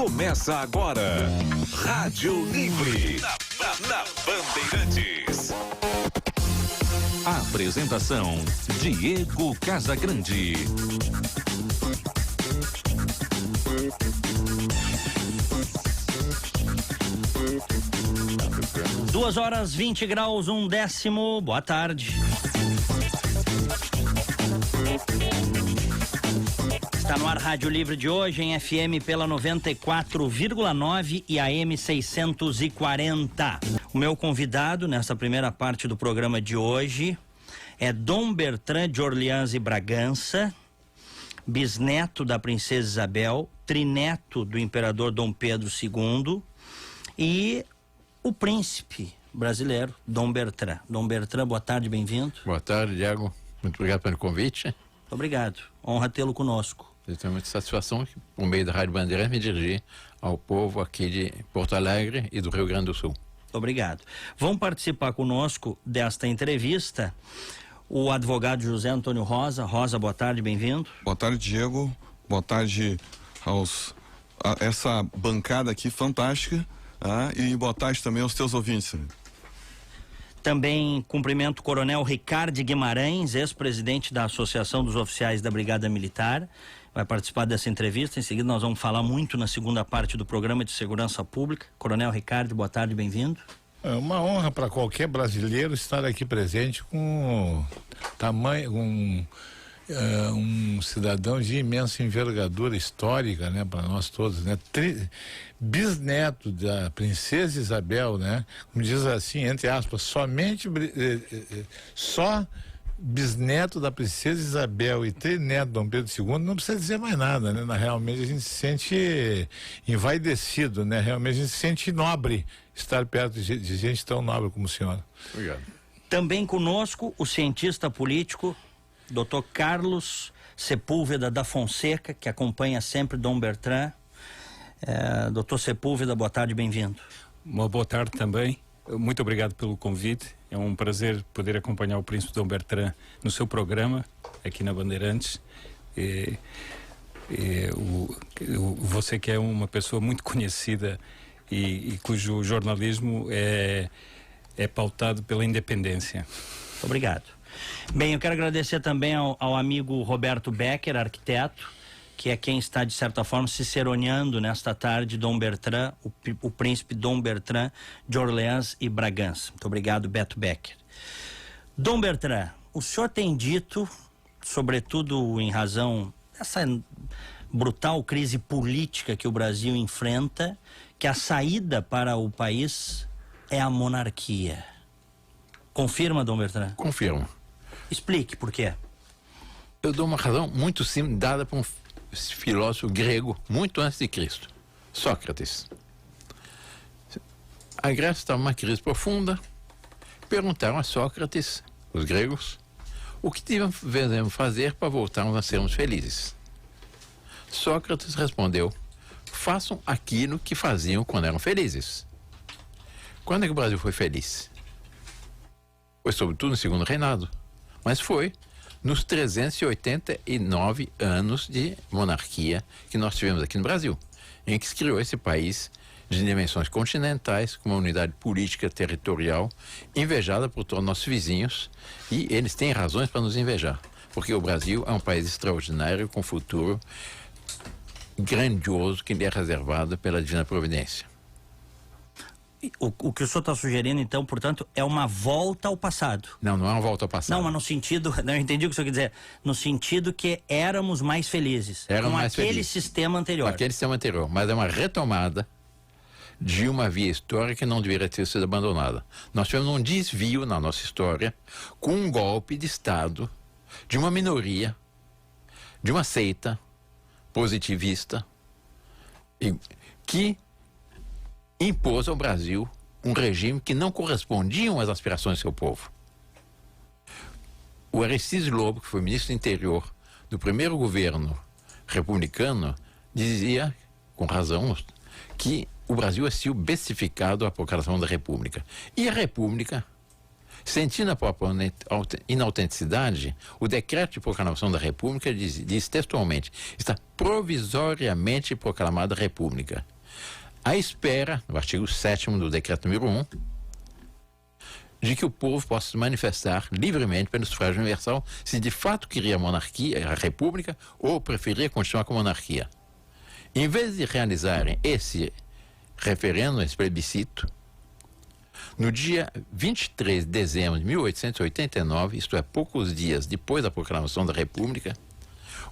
Começa agora. Rádio Livre. Na Bandeirantes. Apresentação: Diego Casagrande. 2h20, 1 Boa tarde. Está no ar Rádio Livre de hoje em FM pela 94,9 e AM 640. O meu convidado nessa primeira parte do programa de hoje é Dom Bertrand de Orleans e Bragança, bisneto da princesa Isabel, trineto do imperador Dom Pedro II e o príncipe brasileiro, Dom Bertrand. Dom Bertrand, boa tarde, bem-vindo. Boa tarde, Diego. Muito obrigado pelo convite. Obrigado. Honra tê-lo conosco. Eu tenho muita satisfação, por meio da Rádio Bandeirantes, me dirigir ao povo aqui de Porto Alegre e do Rio Grande do Sul. Obrigado. Vão participar conosco desta entrevista o advogado José Antônio Rosa. Rosa, boa tarde, bem-vindo. Boa tarde, Diego. Boa tarde a essa bancada aqui fantástica, e boa tarde também aos teus ouvintes. Também cumprimento o Coronel Ricardo Guimarães, ex-presidente da Associação dos Oficiais da Brigada Militar. Vai participar dessa entrevista. Em seguida nós vamos falar muito na segunda parte do programa de segurança pública. Coronel Ricardo, boa tarde, bem-vindo. É uma honra para qualquer brasileiro estar aqui presente com tamanho, um cidadão de imensa envergadura histórica, né, para nós todos, né? Bisneto da princesa Isabel, né? Como diz assim, entre aspas, só bisneto da princesa Isabel e trineto de Dom Pedro II, não precisa dizer mais nada, né? Realmente a gente se sente envaidecido, né? Realmente a gente se sente nobre estar perto de gente tão nobre como o senhor. Obrigado. Também conosco o cientista político Dr. Carlos Sepúlveda da Fonseca, que acompanha sempre Dom Bertrand. Dr. Sepúlveda, boa tarde, bem-vindo. Uma boa tarde também. Muito obrigado pelo convite. É um prazer poder acompanhar o príncipe Dom Bertrand no seu programa aqui na Bandeirantes. Você que é uma pessoa muito conhecida e cujo jornalismo é pautado pela independência. Obrigado. Bem, eu quero agradecer também ao amigo Roberto Becker, arquiteto, que é quem está, de certa forma, ciceroneando nesta tarde Dom Bertrand, o príncipe Dom Bertrand de Orleans e Bragança. Muito obrigado, Beto Becker. Dom Bertrand, o senhor tem dito, sobretudo em razão dessa brutal crise política que o Brasil enfrenta, que a saída para o país é a monarquia. Confirma, Dom Bertrand? Confirmo. Explique por quê. Eu dou uma razão muito simples, dada por um filósofo grego muito antes de Cristo, Sócrates. A Grécia estava numa crise profunda. Perguntaram a Sócrates, os gregos, o que devemos fazer para voltarmos a sermos felizes. Sócrates respondeu: façam aquilo que faziam quando eram felizes. Quando é que o Brasil foi feliz? Foi sobretudo no segundo reinado, mas foi nos 389 anos de monarquia que nós tivemos aqui no Brasil, em que se criou esse país de dimensões continentais, com uma unidade política territorial invejada por todos nossos vizinhos, e eles têm razões para nos invejar, porque o Brasil é um país extraordinário, com futuro grandioso que lhe é reservado pela divina providência. O que o senhor está sugerindo, então, portanto, é uma volta ao passado. Não é uma volta ao passado. Não, mas no sentido, não entendi o que o senhor quer dizer, no sentido que éramos mais felizes. Éramos mais aquele felizes. Sistema anterior. Aquele sistema anterior, mas é uma retomada de uma via histórica que não deveria ter sido abandonada. Nós tivemos um desvio na nossa história com um golpe de Estado de uma minoria, de uma seita positivista, que impôs ao Brasil um regime que não correspondia às aspirações do seu povo. O Aristides Lobo, que foi ministro do Interior do primeiro governo republicano, dizia, com razão, que o Brasil assistiu bestificado à proclamação da República. E a República, sentindo a própria inautenticidade, o decreto de proclamação da República diz textualmente: está provisoriamente proclamada a República. à espera, no artigo 7º do decreto número 1, de que o povo possa se manifestar livremente pelo sufrágio universal se de fato queria a monarquia, a república, ou preferia continuar com a monarquia. Em vez de realizarem esse referendo, esse plebiscito, no dia 23 de dezembro de 1889, isto é, poucos dias depois da proclamação da República,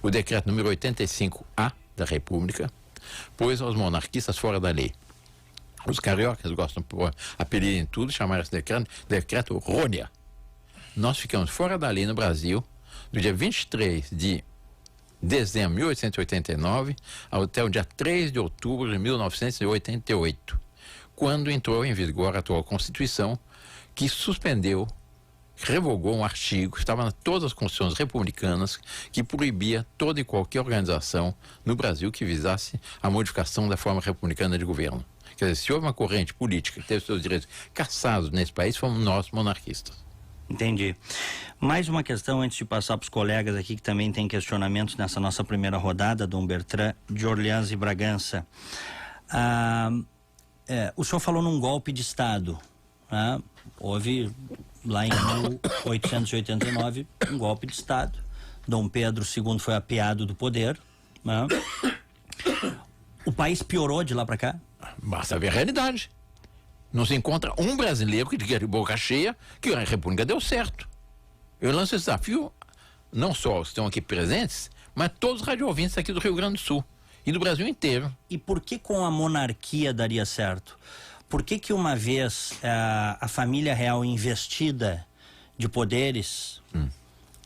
o decreto número 85A da República pôs aos monarquistas fora da lei. Os cariocas gostam por apelido em tudo, chamaram esse decreto Rônia. Nós ficamos fora da lei no Brasil do dia 23 de dezembro de 1889 até o dia 3 de outubro de 1988, quando entrou em vigor a atual Constituição, que suspendeu, revogou um artigo que estava em todas as constituições republicanas, que proibia toda e qualquer organização no Brasil que visasse a modificação da forma republicana de governo. Quer dizer, se houve uma corrente política que teve seus direitos cassados nesse país, fomos nós, monarquistas. Entendi. Mais uma questão antes de passar para os colegas aqui que também tem questionamentos nessa nossa primeira rodada, Dom Bertrand de Orleans e Bragança. O senhor falou num golpe de Estado. Né? Houve lá em 1889 um golpe de Estado. Dom Pedro II foi apeado do poder. Né? O país piorou de lá para cá? Basta ver a realidade. Não se encontra um brasileiro que diga de boca cheia que a República deu certo. Eu lanço esse desafio não só aos que estão aqui presentes, mas todos os radioouvintes aqui do Rio Grande do Sul e do Brasil inteiro. E por que com a monarquia daria certo? Por que uma vez a família real investida de poderes,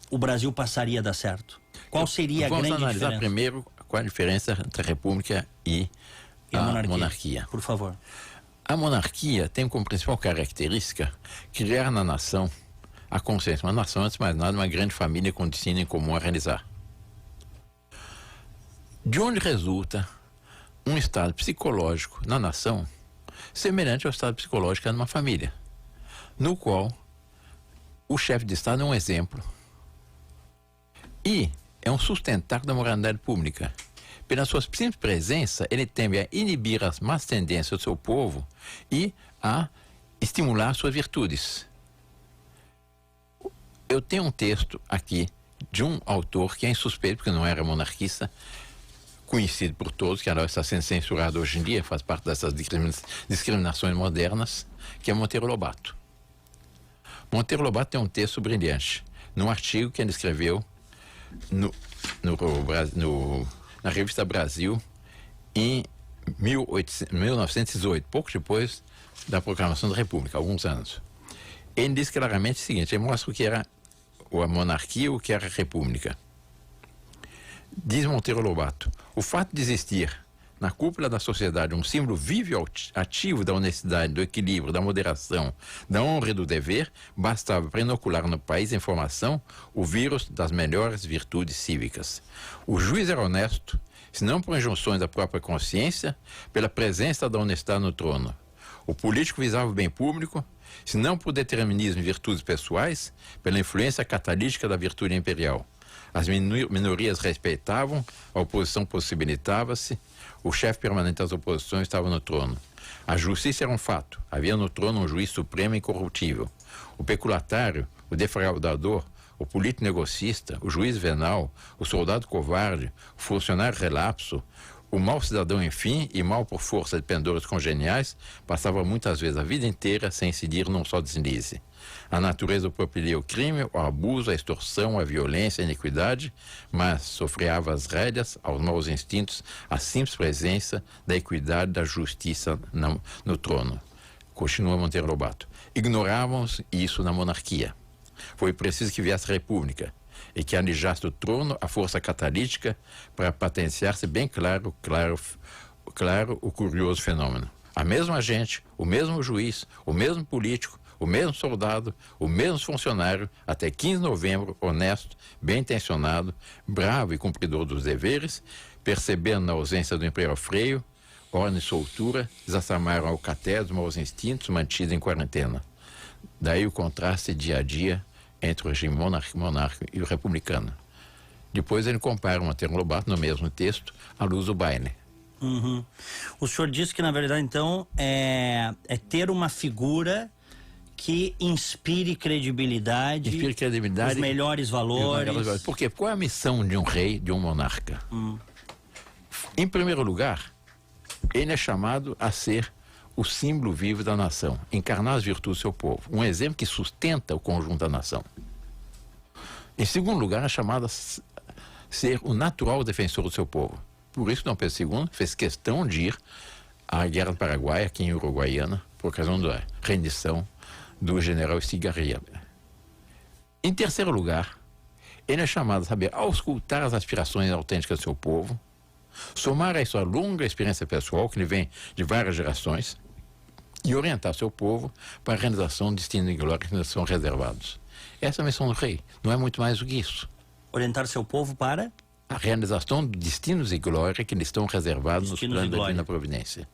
o Brasil passaria a dar certo? Qual seria a grande diferença? Vamos analisar primeiro qual a diferença entre a República e a monarquia. Por favor. A monarquia tem como principal característica criar na nação a consciência. Uma nação, antes de mais nada, uma grande família com destino em comum a realizar. De onde resulta um estado psicológico na nação semelhante ao estado psicológico de uma família, no qual o chefe de Estado é um exemplo e é um sustentáculo da moralidade pública. Pela sua simples presença, ele tende a inibir as más tendências do seu povo e a estimular suas virtudes. Eu tenho um texto aqui de um autor que é insuspeito, porque não era monarquista, conhecido por todos, que agora está sendo censurado hoje em dia, faz parte dessas discriminações modernas, que é Monteiro Lobato. Monteiro Lobato tem um texto brilhante, num artigo que ele escreveu na revista Brasil em 1918, pouco depois da proclamação da República, alguns anos. Ele diz claramente o seguinte, ele mostra o que era a monarquia e o que era a república. Diz Monteiro Lobato, o fato de existir na cúpula da sociedade um símbolo vivo e ativo da honestidade, do equilíbrio, da moderação, da honra e do dever, bastava para inocular no país em formação o vírus das melhores virtudes cívicas. O juiz era honesto, se não por injunções da própria consciência, pela presença da honestidade no trono. O político visava o bem público, se não por determinismo e virtudes pessoais, pela influência catalítica da virtude imperial. As minorias respeitavam, a oposição possibilitava-se, o chefe permanente das oposições estava no trono. A justiça era um fato, havia no trono um juiz supremo e incorruptível. O peculatário, o defraudador, o político negocista, o juiz venal, o soldado covarde, o funcionário relapso, o mau cidadão, enfim, e mal por força de pendores congeniais, passava muitas vezes a vida inteira sem incidir num só deslize. A natureza propilia o crime, o abuso, a extorsão, a violência, a iniquidade, mas sofreava as rédeas aos maus instintos, a simples presença da equidade, da justiça no trono. Continua Monteiro Lobato. Ignorávamos isso na monarquia. Foi preciso que viesse a república e que alijasse do trono a força catalítica para patentear-se bem claro o curioso fenômeno. A mesma gente, o mesmo juiz, o mesmo político, o mesmo soldado, o mesmo funcionário, até 15 de novembro, honesto, bem intencionado, bravo e cumpridor dos deveres, percebendo na ausência do imperial freio, ordem e soltura, desassamaram ao caté dos maus instintos mantidos em quarentena. Daí o contraste dia a dia entre o regime monárquico e o republicano. Depois ele compara Monteiro Lobato, no mesmo texto, à luz do baile. Uhum. O senhor disse que, na verdade, então, é ter uma figura que inspire credibilidade, os melhores valores. Por quê? Qual é a missão de um rei, de um monarca? Em primeiro lugar, ele é chamado a ser o símbolo vivo da nação, encarnar as virtudes do seu povo, um exemplo que sustenta o conjunto da nação. Em segundo lugar, é chamado a ser o natural defensor do seu povo. Por isso, Dom Pedro II fez questão de ir à Guerra do Paraguai, aqui em Uruguaiana, por ocasião da rendição do general Estigarribia. Em terceiro lugar, ele é chamado a saber auscultar as aspirações autênticas do seu povo, somar a sua longa experiência pessoal, que ele vem de várias gerações, e orientar seu povo para a realização de destinos e glória que lhes são reservados. Essa é a missão do rei, não é muito mais do que isso. Orientar seu povo para? A realização de destinos e glória que lhes estão reservados nos planos da divina providência.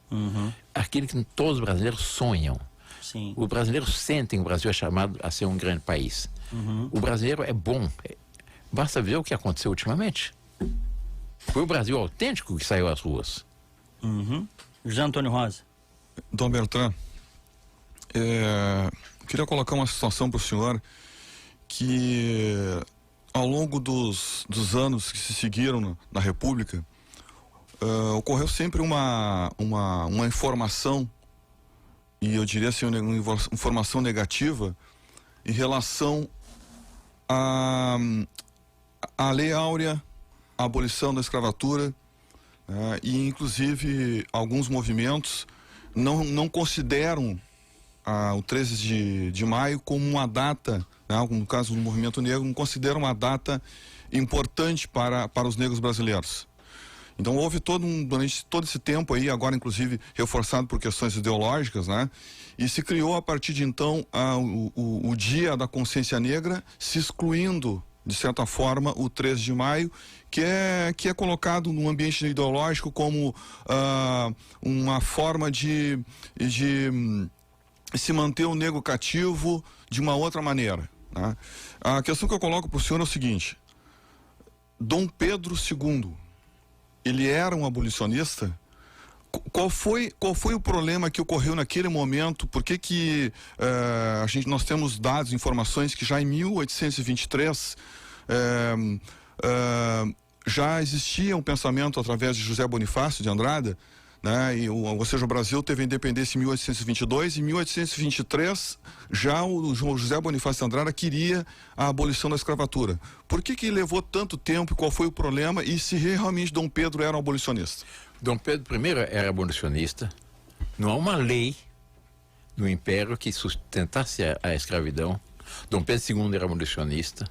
Aquilo que todos os brasileiros sonham. Sim. Os brasileiros sentem que o Brasil é chamado a ser um grande país. O brasileiro é bom. Basta ver o que aconteceu ultimamente. Foi o Brasil autêntico que saiu às ruas. José Antônio Rosa. Dom Bertrand, queria colocar uma situação para o senhor que ao longo dos anos que se seguiram na República, ocorreu sempre uma informação, e eu diria assim, uma informação negativa em relação à Lei Áurea, à abolição da escravatura, e inclusive alguns movimentos não consideram o 13 de maio como uma data, no caso do movimento negro, não consideram uma data importante para os negros brasileiros. Então houve durante todo esse tempo aí, agora inclusive reforçado por questões ideológicas, e se criou a partir de então o Dia da Consciência Negra, se excluindo de certa forma o 13 de maio, que é colocado num ambiente ideológico como uma forma de se manter o negro cativo de uma outra maneira. A questão que eu coloco para o senhor é o seguinte: Dom Pedro II, ele era um abolicionista? Qual foi o problema que ocorreu naquele momento? Por que nós temos dados, informações que já em 1823 já existia um pensamento através de José Bonifácio de Andrada, ou seja, o Brasil teve a independência em 1822, e em 1823 já o José Bonifácio de Andrada queria a abolição da escravatura. Por que levou tanto tempo? Qual foi o problema? E se realmente Dom Pedro era um abolicionista? Dom Pedro I era abolicionista. Não há uma lei no Império que sustentasse a escravidão. Dom Pedro II era abolicionista.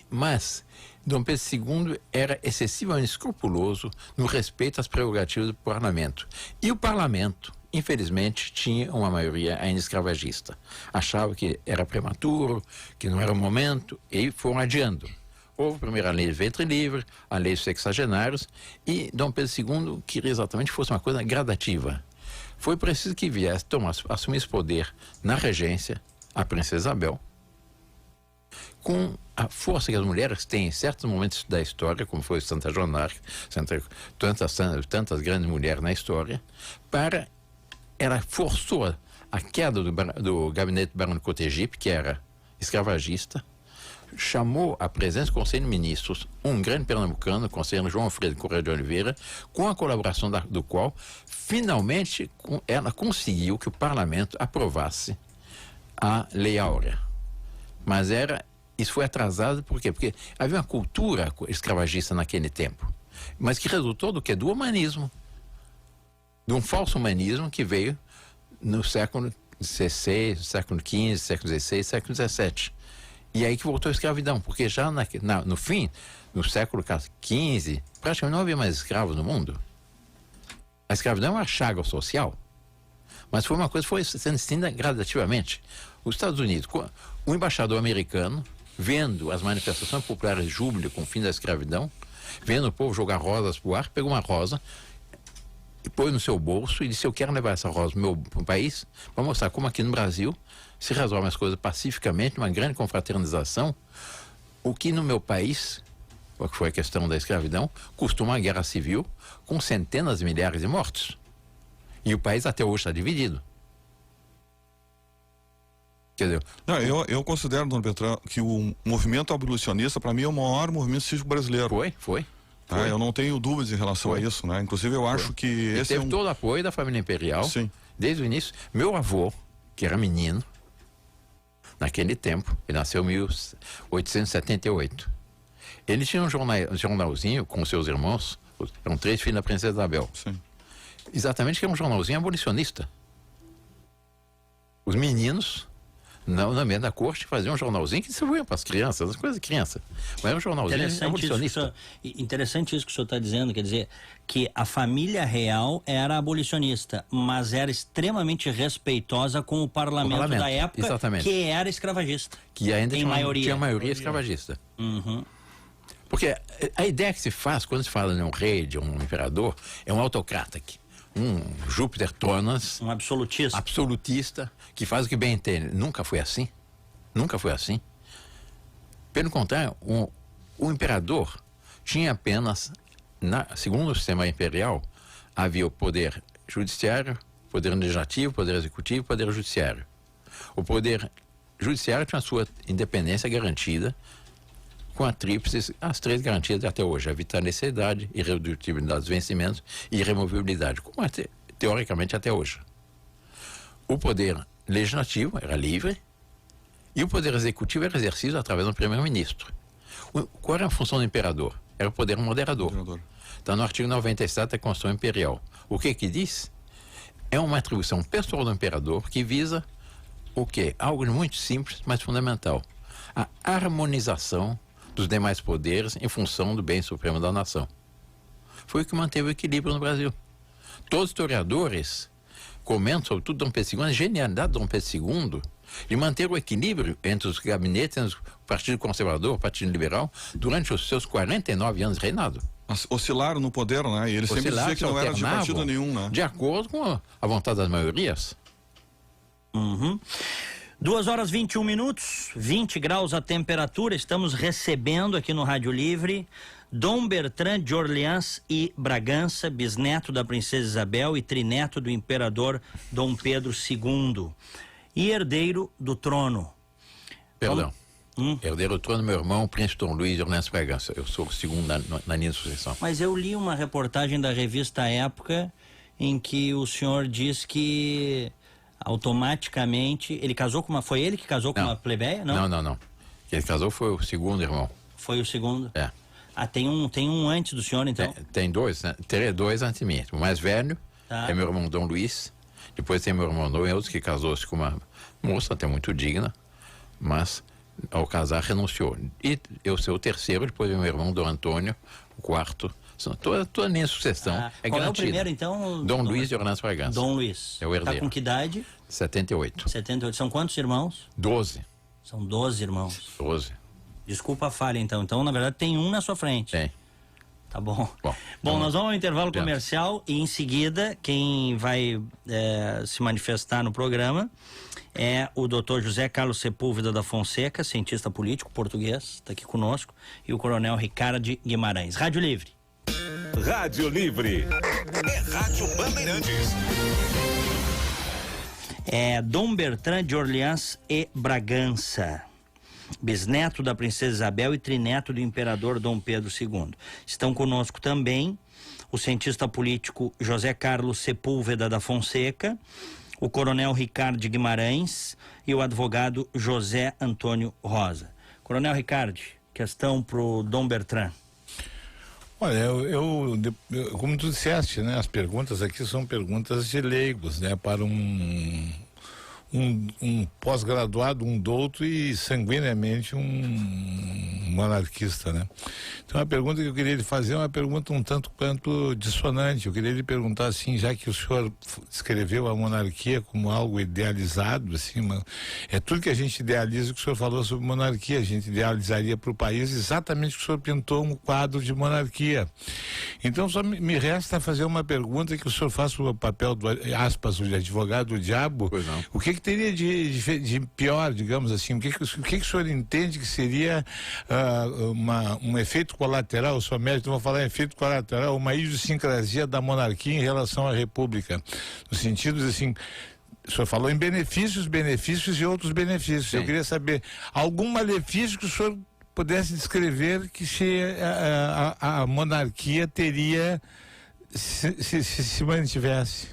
Mas Dom Pedro II era excessivamente escrupuloso no respeito às prerrogativas do parlamento. E o parlamento, infelizmente, tinha uma maioria ainda escravagista. Achava que era prematuro, que não era o momento, e foram adiando. Houve a primeira lei de ventre livre, a lei dos sexagenários, e Dom Pedro II queria exatamente que fosse uma coisa gradativa. Foi preciso que viesse, assumisse poder na regência, a princesa Isabel, com a força que as mulheres têm em certos momentos da história, como foi Santa Joana d'Arc, tantas grandes mulheres na história, ela forçou a queda do gabinete do Barão de Cotegipe, que era escravagista, chamou a presença do Conselho de Ministros um grande pernambucano, o conselheiro João Alfredo Correia de Oliveira, com a colaboração do qual, finalmente, ela conseguiu que o parlamento aprovasse a Lei Áurea. Mas isso foi atrasado por quê? Porque havia uma cultura escravagista naquele tempo, mas que resultou do quê? Do humanismo, de um falso humanismo que veio no século XVI, século XV, século XVI, século XVII. E aí que voltou a escravidão, porque já no fim, no século XV, praticamente não havia mais escravos no mundo. A escravidão é uma chaga social, mas foi uma coisa que foi sendo extinta gradativamente. Os Estados Unidos, o embaixador americano, vendo as manifestações populares de júbilo com o fim da escravidão, vendo o povo jogar rosas pro ar, pegou uma rosa e pôs no seu bolso e disse: eu quero levar essa rosa pro meu país para mostrar como aqui no Brasil se resolvem as coisas pacificamente, uma grande confraternização, o que no meu país que foi a questão da escravidão, custou uma guerra civil com centenas de milhares de mortos. E o país até hoje está dividido. Entendeu? Não, eu considero, Dom Bertrand, que o movimento abolicionista, para mim, é o maior movimento cívico brasileiro. Foi. Tá? Eu não tenho dúvidas em relação a isso, né? Inclusive, eu acho que E esse teve todo o apoio da família imperial. Sim. Desde o início. Meu avô, que era menino, naquele tempo, ele nasceu em 1878. Ele tinha um jornalzinho com seus irmãos, eram 3 filhos da princesa Isabel. Sim. Exatamente, que é um jornalzinho abolicionista. Os meninos, na meio da corte, faziam um jornalzinho que distribuíam para as crianças, as coisas de criança. Mas era um jornalzinho abolicionista. Interessante isso que o senhor está dizendo, quer dizer, que a família real era abolicionista, mas era extremamente respeitosa com o parlamento da época, exatamente. Que era escravagista. Que ainda tinha maioria escravagista. Uhum. Porque a ideia que se faz quando se fala de um rei, de um imperador, é um autocrata aqui. Um Júpiter Tronas. Um absolutista. Absolutista, que faz o que bem entende. Nunca foi assim. Nunca foi assim. Pelo contrário, o imperador tinha apenas, segundo o sistema imperial, havia o poder judiciário, poder legislativo, poder executivo e poder judiciário. O poder judiciário tinha a sua independência garantida, com a tríplice, as 3 garantias até hoje: a vitaliciedade, irredutibilidade dos vencimentos e irremovibilidade, como teoricamente até hoje. O poder legislativo era livre e o poder executivo era exercido através do primeiro-ministro. Qual era a função do imperador? Era o poder moderador. Está no artigo 97 da Constituição Imperial. O que diz? É uma atribuição pessoal do imperador que visa o quê? Algo muito simples, mas fundamental: a harmonização dos demais poderes em função do bem supremo da nação. Foi o que manteve o equilíbrio no Brasil. Todos os historiadores comentam, sobretudo Dom Pedro II, a genialidade de Dom Pedro II de manter o equilíbrio entre os gabinetes, entre o Partido Conservador, o Partido Liberal, durante os seus 49 anos de reinado. Oscilaram no poder, né? E ele sempre dizia que não era de partido nenhum, né? De acordo com a vontade das maiorias. Uhum. 2h21, 20 graus a temperatura. Estamos recebendo aqui no Rádio Livre Dom Bertrand de Orleans e Bragança, bisneto da princesa Isabel e trineto do imperador Dom Pedro II e herdeiro do trono. Perdão. Herdeiro do trono, meu irmão, príncipe Dom Luís de Orleans e Bragança. Eu sou o segundo na linha de sucessão. Mas eu li uma reportagem da revista Época em que o senhor diz que automaticamente ele casou com foi ele que casou com uma plebeia, não? Não. Ele casou foi o segundo irmão. Foi o segundo? É. Ah, tem um antes do senhor, então? Tem 2, né? Teria 2 antes de mim. O mais velho é meu irmão Dom Luís. Depois tem meu irmão Dom Eudes, que casou-se com uma moça até muito digna, mas ao casar renunciou. E eu sou o terceiro, depois meu irmão Dom Antônio, o quarto. Toda a minha sucessão é qual garantida. É o primeiro, então? Dom Luís de Orleans e Bragança. Dom Luís. É o herdeiro. Tá com que idade? 78. 78. São quantos irmãos? 12. São 12 irmãos. 12. Desculpa a falha, então. Então, na verdade, tem um na sua frente. Tem. Tá bom. Bom, nós vamos ao intervalo comercial e em seguida quem vai se manifestar no programa é o Dr. José Carlos Sepúlveda da Fonseca, cientista político português, está aqui conosco, e o Coronel Ricardo Guimarães. Rádio Livre. Rádio Livre. É Rádio Bandeirantes. Dom Bertrand de Orleans e Bragança, bisneto da princesa Isabel e trineto do imperador Dom Pedro II. Estão conosco também o cientista político José Carlos Sepúlveda da Fonseca, o coronel Ricardo Guimarães e o advogado José Antônio Rosa. Coronel Ricardo, questão pro Dom Bertrand. Olha, eu como tu disseste, né, as perguntas aqui são perguntas de leigos, né, para um pós-graduado, um douto e sanguineamente um monarquista, né? Então a pergunta que eu queria lhe fazer é uma pergunta um tanto quanto dissonante. Eu queria lhe perguntar assim, já que o senhor descreveu a monarquia como algo idealizado, assim, é tudo que a gente idealiza, o que o senhor falou sobre monarquia, a gente idealizaria para o país exatamente o que o senhor pintou um quadro de monarquia. Então só me resta fazer uma pergunta que o senhor faz sobre o papel do, aspas, o advogado do diabo. Pois não. O que que teria de pior, digamos assim? O que o senhor entende que seria um efeito colateral? Eu sou médico, não vou falar em efeito colateral, uma idiosincrasia da monarquia em relação à república, no sentido assim. O senhor falou em benefícios e outros benefícios. Sim. Eu queria saber algum malefício que o senhor pudesse descrever que a monarquia teria se mantivesse.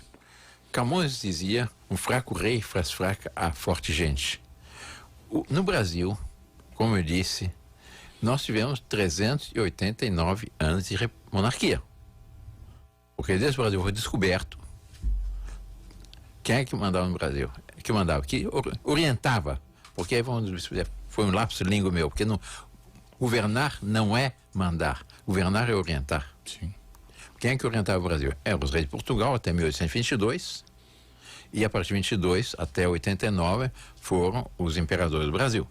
Camões dizia: um fraco rei faz fraca a forte gente. No Brasil, como eu disse, nós tivemos 389 anos de monarquia. Porque desde que o Brasil foi descoberto, quem é que mandava no Brasil? Que mandava, que orientava. Porque aí foi um lapso de língua meu, porque governar não é mandar, governar é orientar. Sim. Quem é que orientava o Brasil? Eram os reis de Portugal até 1822, e a partir de 22 até 89 foram os imperadores do Brasil.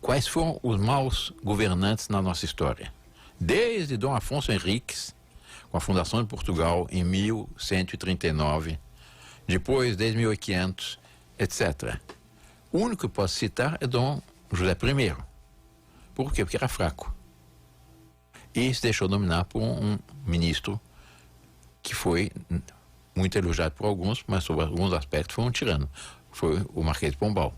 Quais foram os maus governantes na nossa história? Desde Dom Afonso Henriques, com a fundação de Portugal em 1139, depois desde 1500, etc. O único que posso citar é Dom José I. Por quê? Porque era fraco. E se deixou dominar por um ministro que foi muito elogiado por alguns, mas sobre alguns aspectos foi um tirano. Foi o Marquês de Pombal,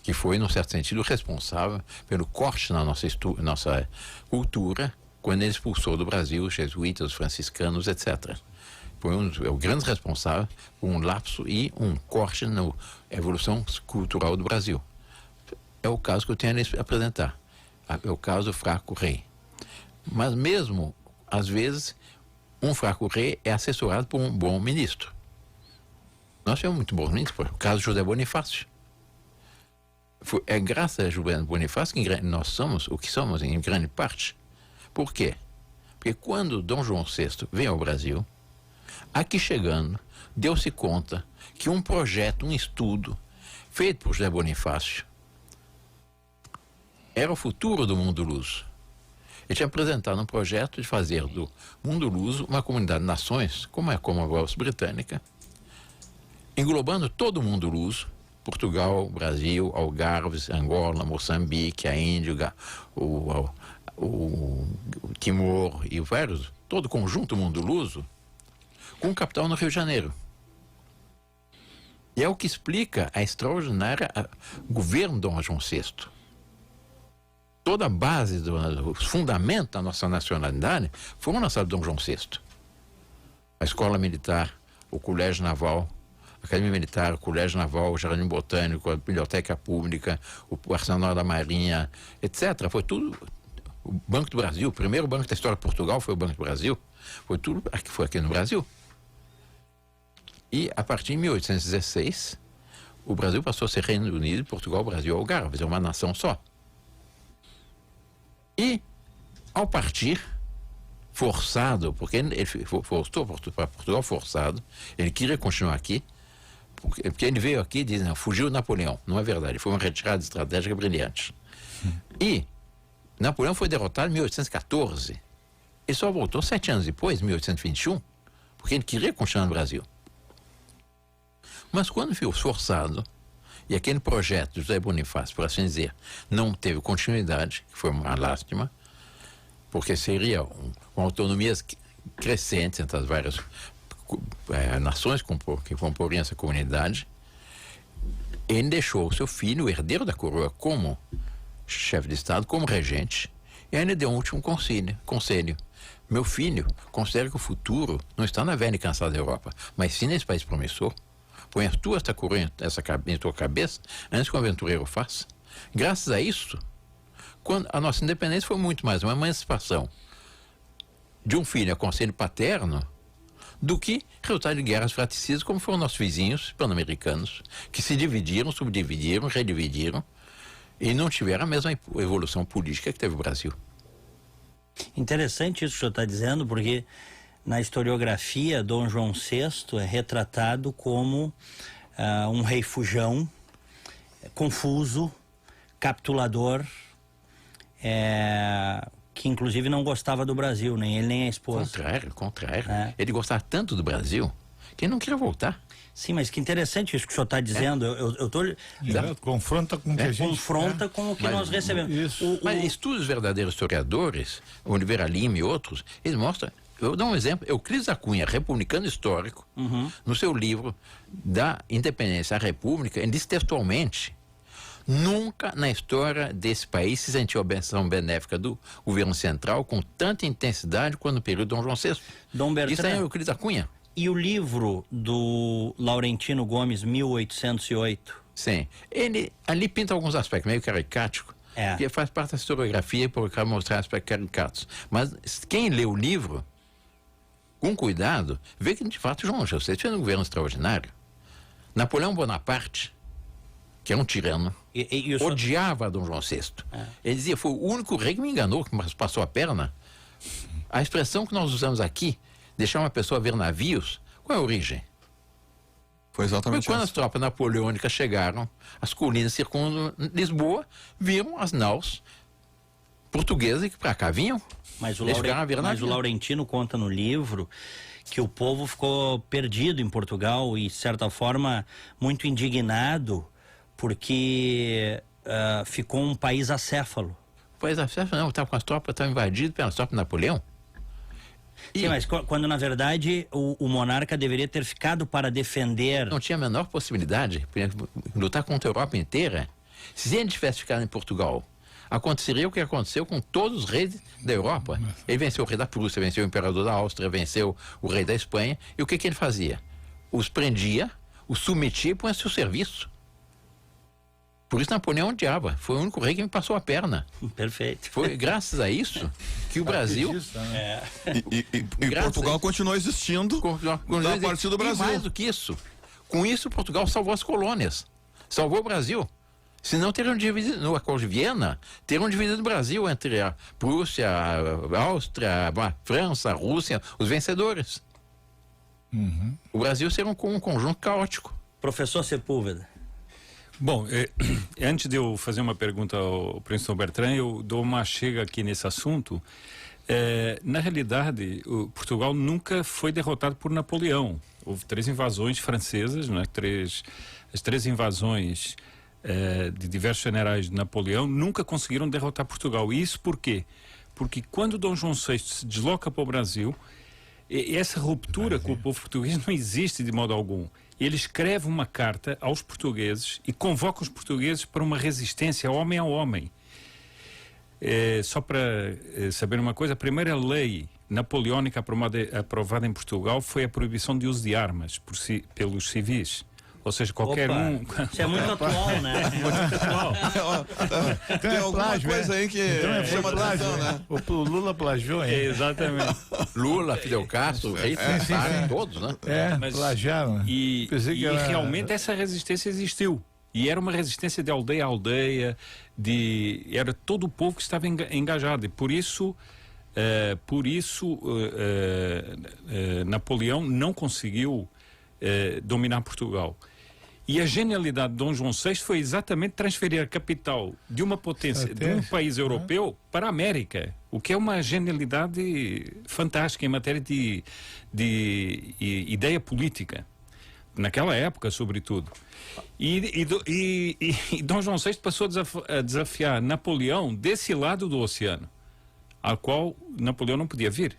que foi, num certo sentido, responsável pelo corte na nossa cultura, quando ele expulsou do Brasil os jesuítas, os franciscanos, etc. Foi o grande responsável por um lapso e um corte na evolução cultural do Brasil. É o caso que eu tenho a lhes apresentar. É o caso do fraco rei. Mas mesmo, às vezes, um fraco rei é assessorado por um bom ministro. Nós temos muito bons ministros, o caso de José Bonifácio. É graças a José Bonifácio que nós somos o que somos, em grande parte. Por quê? Porque quando Dom João VI veio ao Brasil, aqui chegando, deu-se conta que um projeto, um estudo, feito por José Bonifácio, era o futuro do mundo luso. Ele tinha apresentado um projeto de fazer do mundo luso uma comunidade de nações, como é a Commonwealth britânica, englobando todo o mundo luso, Portugal, Brasil, Algarves, Angola, Moçambique, a Índia, o Timor e vários, todo o conjunto mundo luso, com capital no Rio de Janeiro. E é o que explica a extraordinária governo de Dom João VI. Toda a base, os fundamentos da nossa nacionalidade foram lançados por Dom João VI. A escola militar, o colégio naval, a academia militar, o colégio naval, o jardim botânico, a biblioteca pública, o arsenal da marinha, etc. Foi tudo. O Banco do Brasil, o primeiro banco da história de Portugal foi o Banco do Brasil. Foi tudo foi aqui no Brasil. E a partir de 1816, o Brasil passou a ser Reino Unido, Portugal, Brasil, Algarves, é uma nação só. E, ao partir, forçado, porque ele voltou para Portugal forçado, ele queria continuar aqui, porque ele veio aqui e diz, não, fugiu Napoleão. Não é verdade, foi uma retirada estratégica brilhante. E Napoleão foi derrotado em 1814. Ele só voltou 7 anos depois, em 1821, porque ele queria continuar no Brasil. Mas quando foi forçado, e aquele projeto de José Bonifácio, por assim dizer, não teve continuidade, que foi uma lástima, porque seria uma autonomia crescente entre as várias nações que comporiam essa comunidade, ele deixou o seu filho, o herdeiro da coroa, como chefe de Estado, como regente, e ainda deu um último conselho. Meu filho, considera que o futuro não está na velha e cansada Europa, mas sim nesse país promissor. Põe as tuas coroa em tua cabeça antes que o aventureiro faça. Graças a isso, a nossa independência foi muito mais uma emancipação de um filho a conselho paterno do que resultado de guerras fratricidas, como foram nossos vizinhos pan-americanos, que se dividiram, subdividiram, redividiram e não tiveram a mesma evolução política que teve o Brasil. Interessante isso que o senhor está dizendo, porque na historiografia, Dom João VI é retratado como um rei fujão, confuso, capitulador, que inclusive não gostava do Brasil, nem ele nem a esposa. Contrário. Ele gostava tanto do Brasil que ele não queria voltar. Sim, mas que interessante isso que o senhor está dizendo. Eu tô... Confronta com o que a gente... Confronta com o que nós recebemos. Isso. Mas estudos verdadeiros historiadores, Oliveira Lima e outros, eles mostram. Eu dou um exemplo. Euclides da Cunha, republicano histórico, no seu livro da Independência à República, ele diz textualmente: nunca na história desse país se sentiu a ação benéfica do governo central com tanta intensidade quanto no período de Dom João VI. Dom Bertrand. Isso aí é Euclides da Cunha. E o livro do Laurentino Gomes, 1808? Sim. Ele ali pinta alguns aspectos meio caricáticos, que faz parte da historiografia para mostrar aspectos caricatos. Mas quem lê o livro, com cuidado, vê que de fato João VI fez um governo extraordinário. Napoleão Bonaparte, que é um tirano, odiava Dom João VI. Ele dizia: foi o único rei que me enganou, que passou a perna. A expressão que nós usamos aqui, deixar uma pessoa ver navios, qual é a origem? Foi exatamente Foi quando as tropas napoleônicas chegaram, as colinas circundam Lisboa, viram as naus portuguesas que para cá vinham. Mas o Laurentino conta no livro que o povo ficou perdido em Portugal e, de certa forma, muito indignado porque ficou um país acéfalo. País acéfalo não, estava com as tropas, estava invadido pelas tropas de Napoleão. Sim, mas quando na verdade o monarca deveria ter ficado para defender... Não tinha a menor possibilidade de lutar contra a Europa inteira. Se ele tivesse ficado em Portugal, aconteceria o que aconteceu com todos os reis da Europa. Ele venceu o rei da Prússia, venceu o imperador da Áustria, venceu o rei da Espanha. E o que ele fazia? Os prendia, os submetia e punha a seu serviço. Por isso Napoleão odiava. Foi o único rei que me passou a perna. Perfeito. Foi graças a isso que o Brasil... E Portugal continuou existindo a partir do Brasil. E mais do que isso. Com isso, Portugal salvou as colônias. Salvou o Brasil. Senão teriam dividido, no Acordo de Viena, teriam dividido o Brasil entre a Prússia, a Áustria, a França, a Rússia, os vencedores. O Brasil seria um conjunto caótico. Professor Sepúlveda. Bom, antes de eu fazer uma pergunta ao príncipe Dom Bertrand, eu dou uma chega aqui nesse assunto. Na realidade, Portugal nunca foi derrotado por Napoleão. Houve 3 invasões francesas, né? As 3 invasões de diversos generais de Napoleão nunca conseguiram derrotar Portugal. E isso por quê? Porque quando Dom João VI se desloca para o Brasil, essa ruptura com o povo português não existe de modo algum. Ele escreve uma carta aos portugueses e convoca os portugueses para uma resistência homem a homem. Só para saber uma coisa, a primeira lei napoleónica aprovada em Portugal foi a proibição de uso de armas pelos civis. Ou seja, qualquer um... Isso é muito atual, né? Muito atual. Tem alguma coisa aí que chama atenção, né? O Lula plagiou, hein? Exatamente. Lula, Fidel Castro, todos, né? Mas plagiaram. E realmente essa resistência existiu. E era uma resistência de aldeia a aldeia, era todo o povo que estava engajado. E por isso Napoleão não conseguiu dominar Portugal. E a genialidade de Dom João VI foi exatamente transferir a capital de uma potência, de um país europeu para a América, o que é uma genialidade fantástica em matéria de ideia política, naquela época, sobretudo. E Dom João VI passou a desafiar Napoleão desse lado do oceano, ao qual Napoleão não podia vir.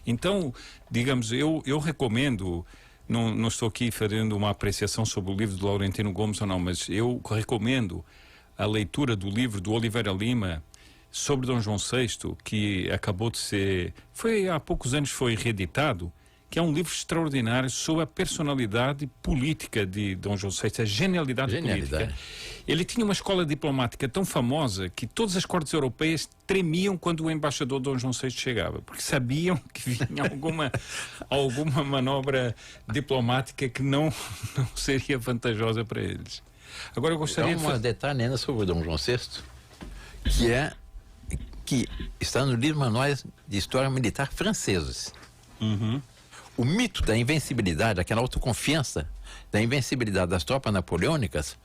Então, digamos, eu recomendo... Não estou aqui fazendo uma apreciação sobre o livro do Laurentino Gomes ou não, mas eu recomendo a leitura do livro do Oliveira Lima sobre Dom João VI, que acabou de ser... há poucos anos foi reeditado, que é um livro extraordinário sobre a personalidade política de Dom João VI, a genialidade política. Ele tinha uma escola diplomática tão famosa que todas as cortes europeias tremiam quando o embaixador Dom João VI chegava, porque sabiam que vinha alguma manobra diplomática que não seria vantajosa para eles. Agora eu gostaria de fazer um detalhe ainda sobre o Dom João VI, que está no livro Manuais de História Militar franceses. O mito da invencibilidade, aquela autoconfiança da invencibilidade das tropas napoleônicas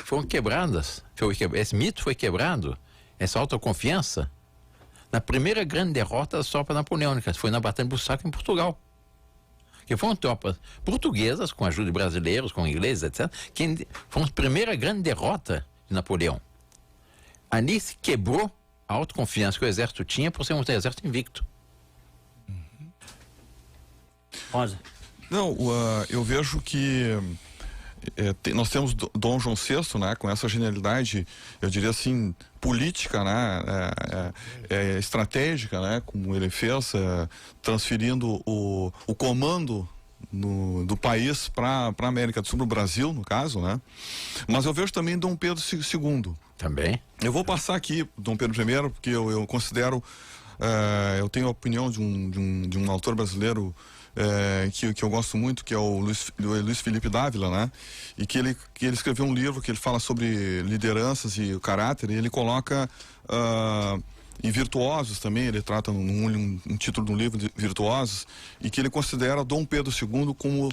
foram quebradas. Esse mito foi quebrado, essa autoconfiança, na primeira grande derrota das tropas napoleônicas. Foi na Batalha de Busaco, em Portugal. que foram tropas portuguesas, com a ajuda de brasileiros, com ingleses, etc., que foi a primeira grande derrota de Napoleão. Ali se quebrou a autoconfiança que o exército tinha por ser um exército invicto. Rosa. Não, eu vejo que nós temos Dom João VI, né, com essa genialidade, eu diria assim, política, né, estratégica, né, como ele fez, transferindo o comando do país para a América do Sul, no Brasil, no caso, né. Mas eu vejo também Dom Pedro II. Também. Eu vou passar aqui Dom Pedro I, porque eu considero, eu tenho a opinião de um autor brasileiro que eu gosto muito, que é o Luiz Felipe Dávila, né? E que ele escreveu um livro que ele fala sobre lideranças e o caráter, e ele coloca em virtuosos também, ele trata um título de um livro de virtuosos, e que ele considera Dom Pedro II como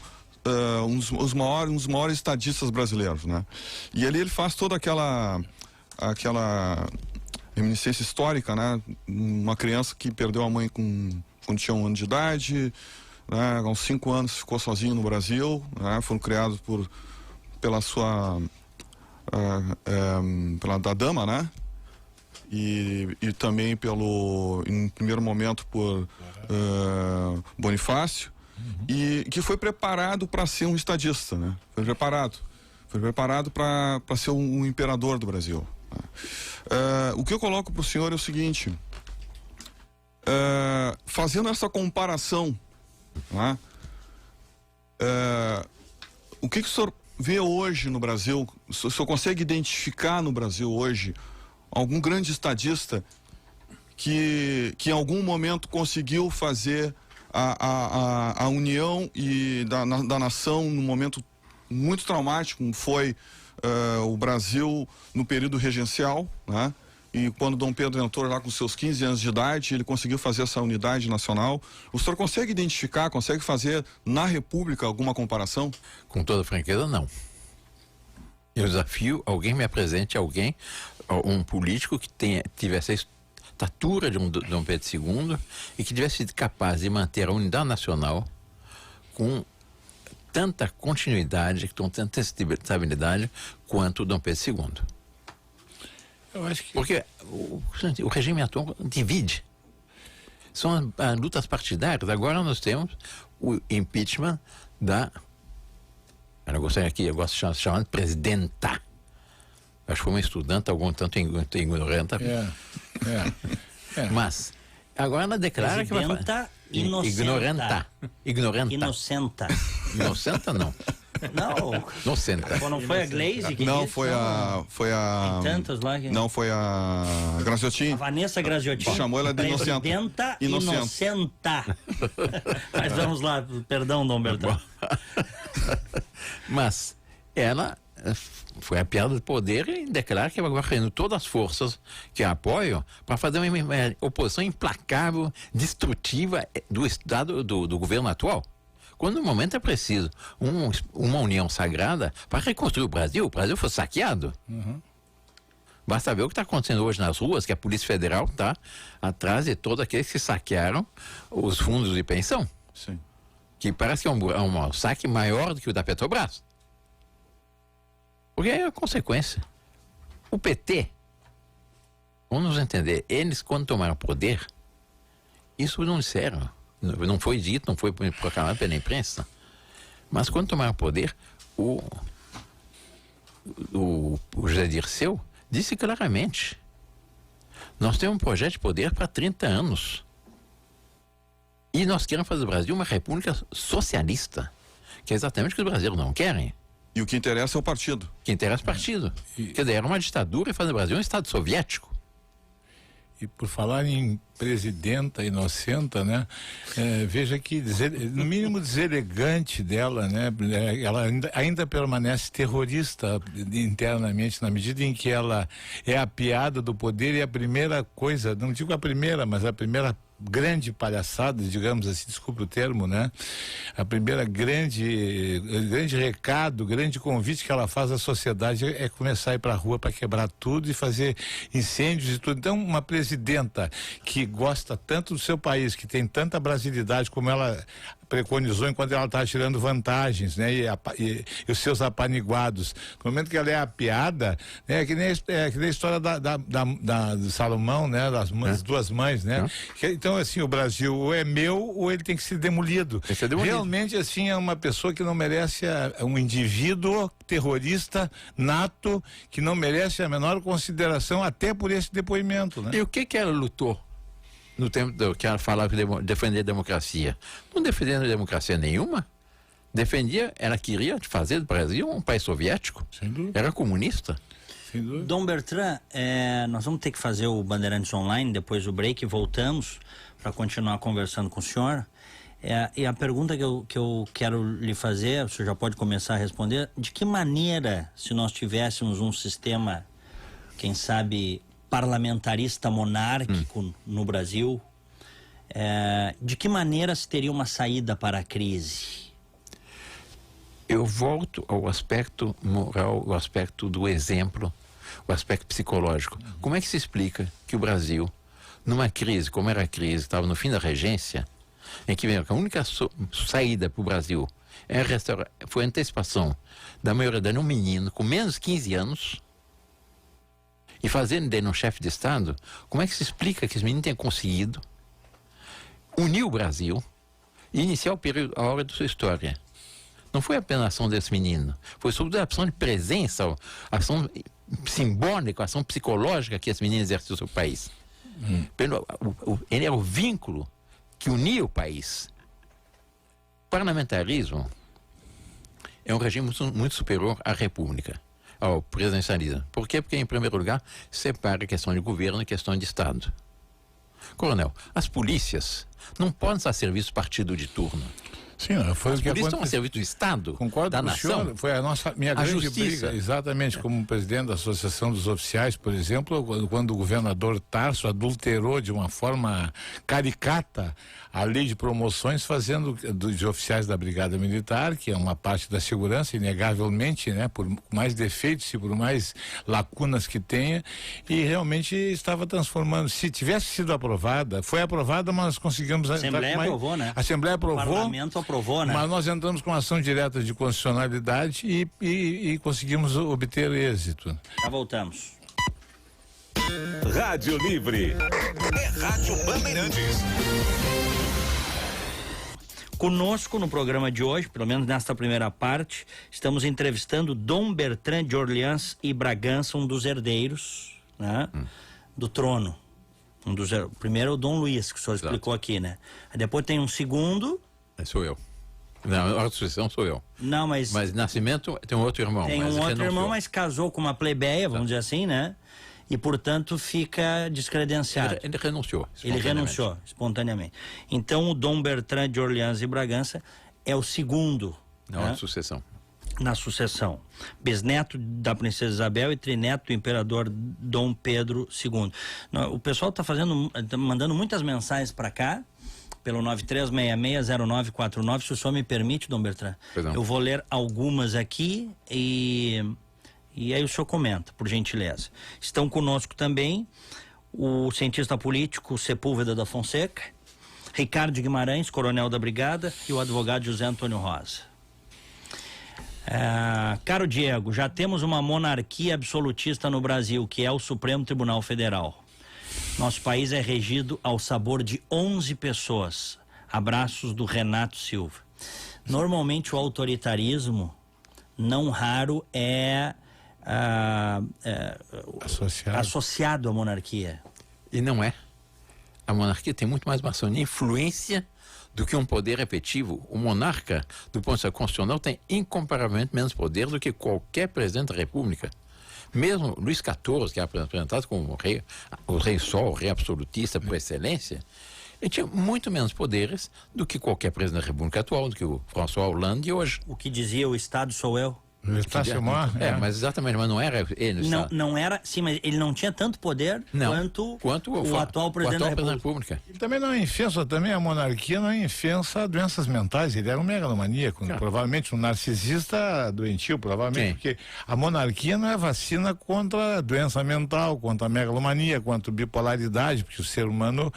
um dos maiores estadistas brasileiros, né? E ali ele faz toda aquela reminiscência histórica, né? Uma criança que perdeu a mãe quando tinha 1 ano de idade, né? Aos 5 anos ficou sozinho no Brasil, né? Foram criados pela sua da dama, né? E também em primeiro momento por Bonifácio, e que foi preparado para ser um estadista, né? Foi preparado para ser um imperador do Brasil. O que eu coloco para o senhor é o seguinte: fazendo essa comparação, né, o que o senhor vê hoje no Brasil? O senhor consegue identificar no Brasil hoje algum grande estadista que em algum momento conseguiu fazer a união da nação num momento muito traumático, como foi o Brasil no período regencial, né? E quando Dom Pedro entrou lá com seus 15 anos de idade, ele conseguiu fazer essa unidade nacional. O senhor consegue identificar, consegue fazer na República alguma comparação? Com toda franqueza, não. Eu desafio alguém, me apresente um político que tivesse a estatura de um Dom Pedro II e que tivesse sido capaz de manter a unidade nacional com tanta continuidade, com tanta estabilidade quanto o Dom Pedro II. Eu acho que... Porque o regime atual divide. São as lutas partidárias. Agora nós temos o impeachment eu gosto de chamar de presidenta. Acho que foi uma estudante, algum tanto ignorante. Mas agora ela declara que vai fazer. Ignoranta. Inocenta. Inocenta, não. Não. Inocenta. Não foi a Glaze que Não, disse? foi a... Tem tantas lá que... Não, foi a Graziotin. A Vanessa Graziotin Chamou ela de inocenta. Presidenta inocenta. Mas vamos lá, perdão, Dom Bertão. Mas ela foi a piada do poder e declara que vai reunir todas as forças que a apoiam para fazer uma oposição implacável, destrutiva do Estado, do governo atual. Quando no momento é preciso uma união sagrada para reconstruir o Brasil foi saqueado. Basta ver o que está acontecendo hoje nas ruas, que a Polícia Federal está atrás de todos aqueles que saquearam os fundos de pensão. Sim. Que parece que é um saque maior do que o da Petrobras. Porque é a consequência. O PT, vamos nos entender, eles quando tomaram poder, isso não disseram, não foi dito, não foi proclamado pela imprensa, mas quando tomaram poder, o José Dirceu disse claramente: nós temos um projeto de poder para 30 anos. E nós queremos fazer do Brasil uma república socialista, que é exatamente o que os brasileiros não querem. E o que interessa é o partido. O que interessa é o partido. Quer dizer, era uma ditadura e fazer do Brasil um Estado soviético. E por falar em presidenta inocenta, né? Veja que, no mínimo deselegante dela, né? Ela ainda permanece terrorista internamente, na medida em que ela é a piada do poder e a primeira coisa, não digo a primeira, mas a primeira grande palhaçada, digamos assim, desculpe o termo, né? A primeira grande recado, grande convite que ela faz à sociedade é começar a ir para a rua para quebrar tudo e fazer incêndios e tudo. Então, uma presidenta que gosta tanto do seu país, que tem tanta brasilidade como ela preconizou enquanto ela está tirando vantagens, né? E os seus apaniguados. No momento que ela é apiada, né? É que nem a história do Salomão, né? Das duas mães, né? Então, assim, o Brasil ou é meu ou ele tem que ser demolido. Realmente, assim, é uma pessoa que não merece, um indivíduo terrorista nato, que não merece a menor consideração até por esse depoimento, né? E o que ela lutou? No tempo que ela falava que defender a democracia. Não defendendo a democracia nenhuma. Ela queria fazer do Brasil um país soviético. Sem dúvida. Era comunista. Sem dúvida. Dom Bertrand, nós vamos ter que fazer o Bandeirantes Online depois do break e voltamos para continuar conversando com o senhor. E a pergunta que eu quero lhe fazer, o senhor já pode começar a responder, de que maneira, se nós tivéssemos um sistema, quem sabe, parlamentarista monárquico no Brasil, de que maneira se teria uma saída para a crise? Eu volto ao aspecto moral, o aspecto do exemplo, o aspecto psicológico. Como é que se explica que o Brasil, numa crise, como era a crise, estava no fim da regência, em que a única saída para o Brasil foi a antecipação da maioridade, um menino com menos de 15 anos, e fazendo dele um chefe de Estado, como é que se explica que esse menino tenha conseguido unir o Brasil e iniciar o período, a hora da sua história? Não foi apenas a ação desse menino, foi sobretudo a ação de presença, a ação simbólica, a ação psicológica que esse menino exerceu no seu país. Ele era o vínculo que unia o país. O parlamentarismo é um regime muito superior à república, ao presidencialismo. Por quê? Porque, em primeiro lugar, separa a questão de governo e a questão de Estado. Coronel, as polícias não podem estar a serviço do partido de turno. Sim, foi as o que polícias estão a serviço do Estado, Concordo da com nação. O senhor, foi minha grande justiça. briga, exatamente como presidente da Associação dos Oficiais, por exemplo, quando o governador Tarso adulterou de uma forma caricata a lei de promoções, fazendo de oficiais da Brigada Militar, que é uma parte da segurança, inegavelmente, né, por mais defeitos e por mais lacunas que tenha, e realmente estava transformando. Se tivesse sido aprovada, foi aprovada, mas nós conseguimos... A Assembleia aprovou, né? A Assembleia aprovou. O Parlamento aprovou, né? Mas nós entramos com ação direta de constitucionalidade e conseguimos obter êxito. Já voltamos. Rádio Livre. É Rádio Bandeirantes. Conosco no programa de hoje, pelo menos nesta primeira parte, estamos entrevistando Dom Bertrand de Orleans e Bragança, um dos herdeiros, né, do trono. Primeiro é o Dom Luís, que o senhor explicou aqui, né? Aí depois tem um segundo... Sou eu. Na hora de sucessão sou eu. Não, mas nascimento tem um outro irmão. Tem um outro irmão, mas casou com uma plebeia, vamos dizer assim, né? E, portanto, fica descredenciado. Ele renunciou. Ele renunciou espontaneamente. Então, o Dom Bertrand de Orleans e Bragança é o segundo. Na hora de sucessão. Na sucessão. Bisneto da princesa Isabel e trineto do imperador Dom Pedro II. O pessoal está mandando muitas mensagens para cá, pelo 93660949, se o senhor me permite, Dom Bertrand. Eu vou ler algumas aqui e aí o senhor comenta, por gentileza. Estão conosco também o cientista político Sepúlveda da Fonseca, Ricardo Guimarães, coronel da Brigada, e o advogado José Antônio Rosa. Caro Diego, já temos uma monarquia absolutista no Brasil, que é o Supremo Tribunal Federal. Nosso país é regido ao sabor de 11 pessoas. Abraços do Renato Silva. Normalmente o autoritarismo, não raro, é associado à monarquia. E não é. A monarquia tem muito mais uma ação de influência do que um poder efetivo. O monarca, do ponto de vista constitucional, tem incomparavelmente menos poder do que qualquer presidente da República. Mesmo Luís XIV, que é apresentado como o rei Sol, o rei absolutista por excelência, ele tinha muito menos poderes do que qualquer presidente da República atual, do que o François Hollande de hoje. O que dizia o Estado sou eu? O Estácio Mó. Mas exatamente, mas não era ele. Não era, sim, mas ele não tinha tanto poder quanto o atual presidente da República. Ele também não é infenso, também a monarquia não é infensa a doenças mentais, ele era um megalomaníaco, provavelmente um narcisista doentio, provavelmente, porque a monarquia não é vacina contra a doença mental, contra a megalomania, contra a bipolaridade, porque o ser humano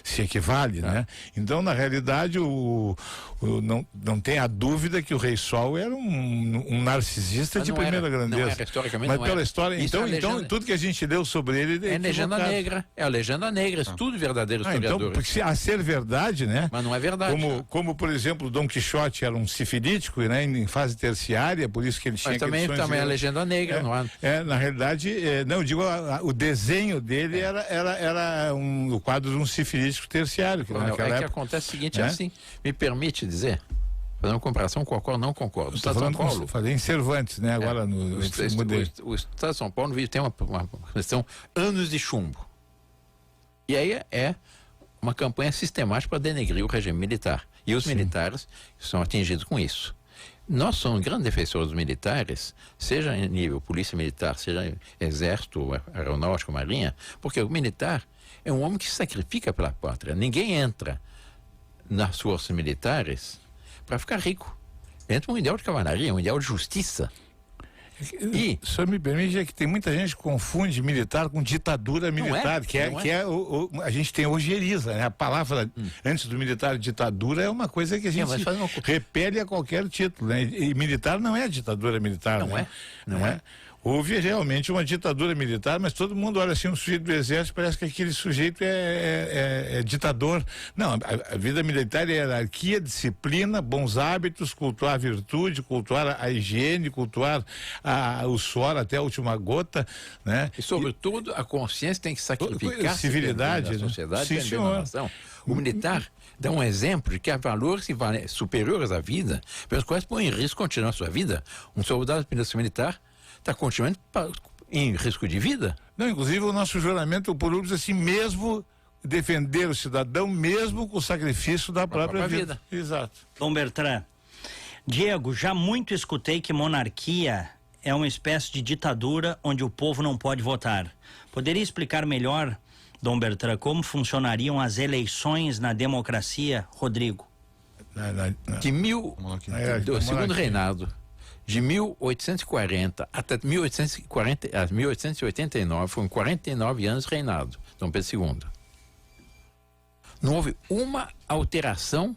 se equivale, né? Então, na realidade, não tem a dúvida que o Rei Sol era um narcisista de primeira grandeza. Mas pela história, então tudo que a gente leu sobre ele é legenda negra. É a legenda negra, isso tudo verdadeiro historiador. Então, porque a ser verdade, né? Mas não é verdade. Como por exemplo, Dom Quixote era um sifilítico, né? Em fase terciária, por isso que ele tinha. Mas também é a legenda negra, não é? Na realidade, eu digo, o desenho dele era o quadro de um sifilítico terciário. Que que acontece o seguinte, assim, me permite dizer, fazer uma comparação com a qual não concordo. O Estado de São Paulo. Falei em Cervantes, né? Agora o Estado de São Paulo tem uma questão anos de chumbo. E aí é uma campanha sistemática para denegrir o regime militar. E os militares são atingidos com isso. Nós somos grandes defensores dos militares, seja em nível polícia militar, seja exército, aeronáutica, marinha, porque o militar é um homem que se sacrifica pela pátria. Ninguém entra nas forças militares para ficar rico. Entra um ideal de cavalaria, um ideal de justiça. E o senhor me permite que tem muita gente que confunde militar com ditadura militar, a gente tem ojeriza, né? A palavra antes do militar ditadura é uma coisa que a gente repele a qualquer título, né? E militar não é ditadura militar, não é. Houve realmente uma ditadura militar, mas todo mundo olha assim, um sujeito do exército, parece que aquele sujeito é ditador. Não, a vida militar é hierarquia, disciplina, bons hábitos, cultuar a virtude, cultuar a higiene, cultuar o suor até a última gota, né? E sobretudo a consciência tem que sacrificar civilidade, da sociedade. Sim, senhor. O militar dá um exemplo de que há valores superiores à vida, pelos quais põe em risco continuar a sua vida. Um soldado da polícia militar está continuando em risco de vida? Não, inclusive o nosso juramento público diz assim, mesmo defender o cidadão, mesmo com o sacrifício da própria vida. Exato. Dom Bertrand, Diego, já muito escutei que monarquia é uma espécie de ditadura onde o povo não pode votar. Poderia explicar melhor, Dom Bertrand, como funcionariam as eleições na democracia, Rodrigo? Do segundo reinado, de 1840 até 1889, foram 49 anos de reinado, Dom Pedro II. Não houve uma alteração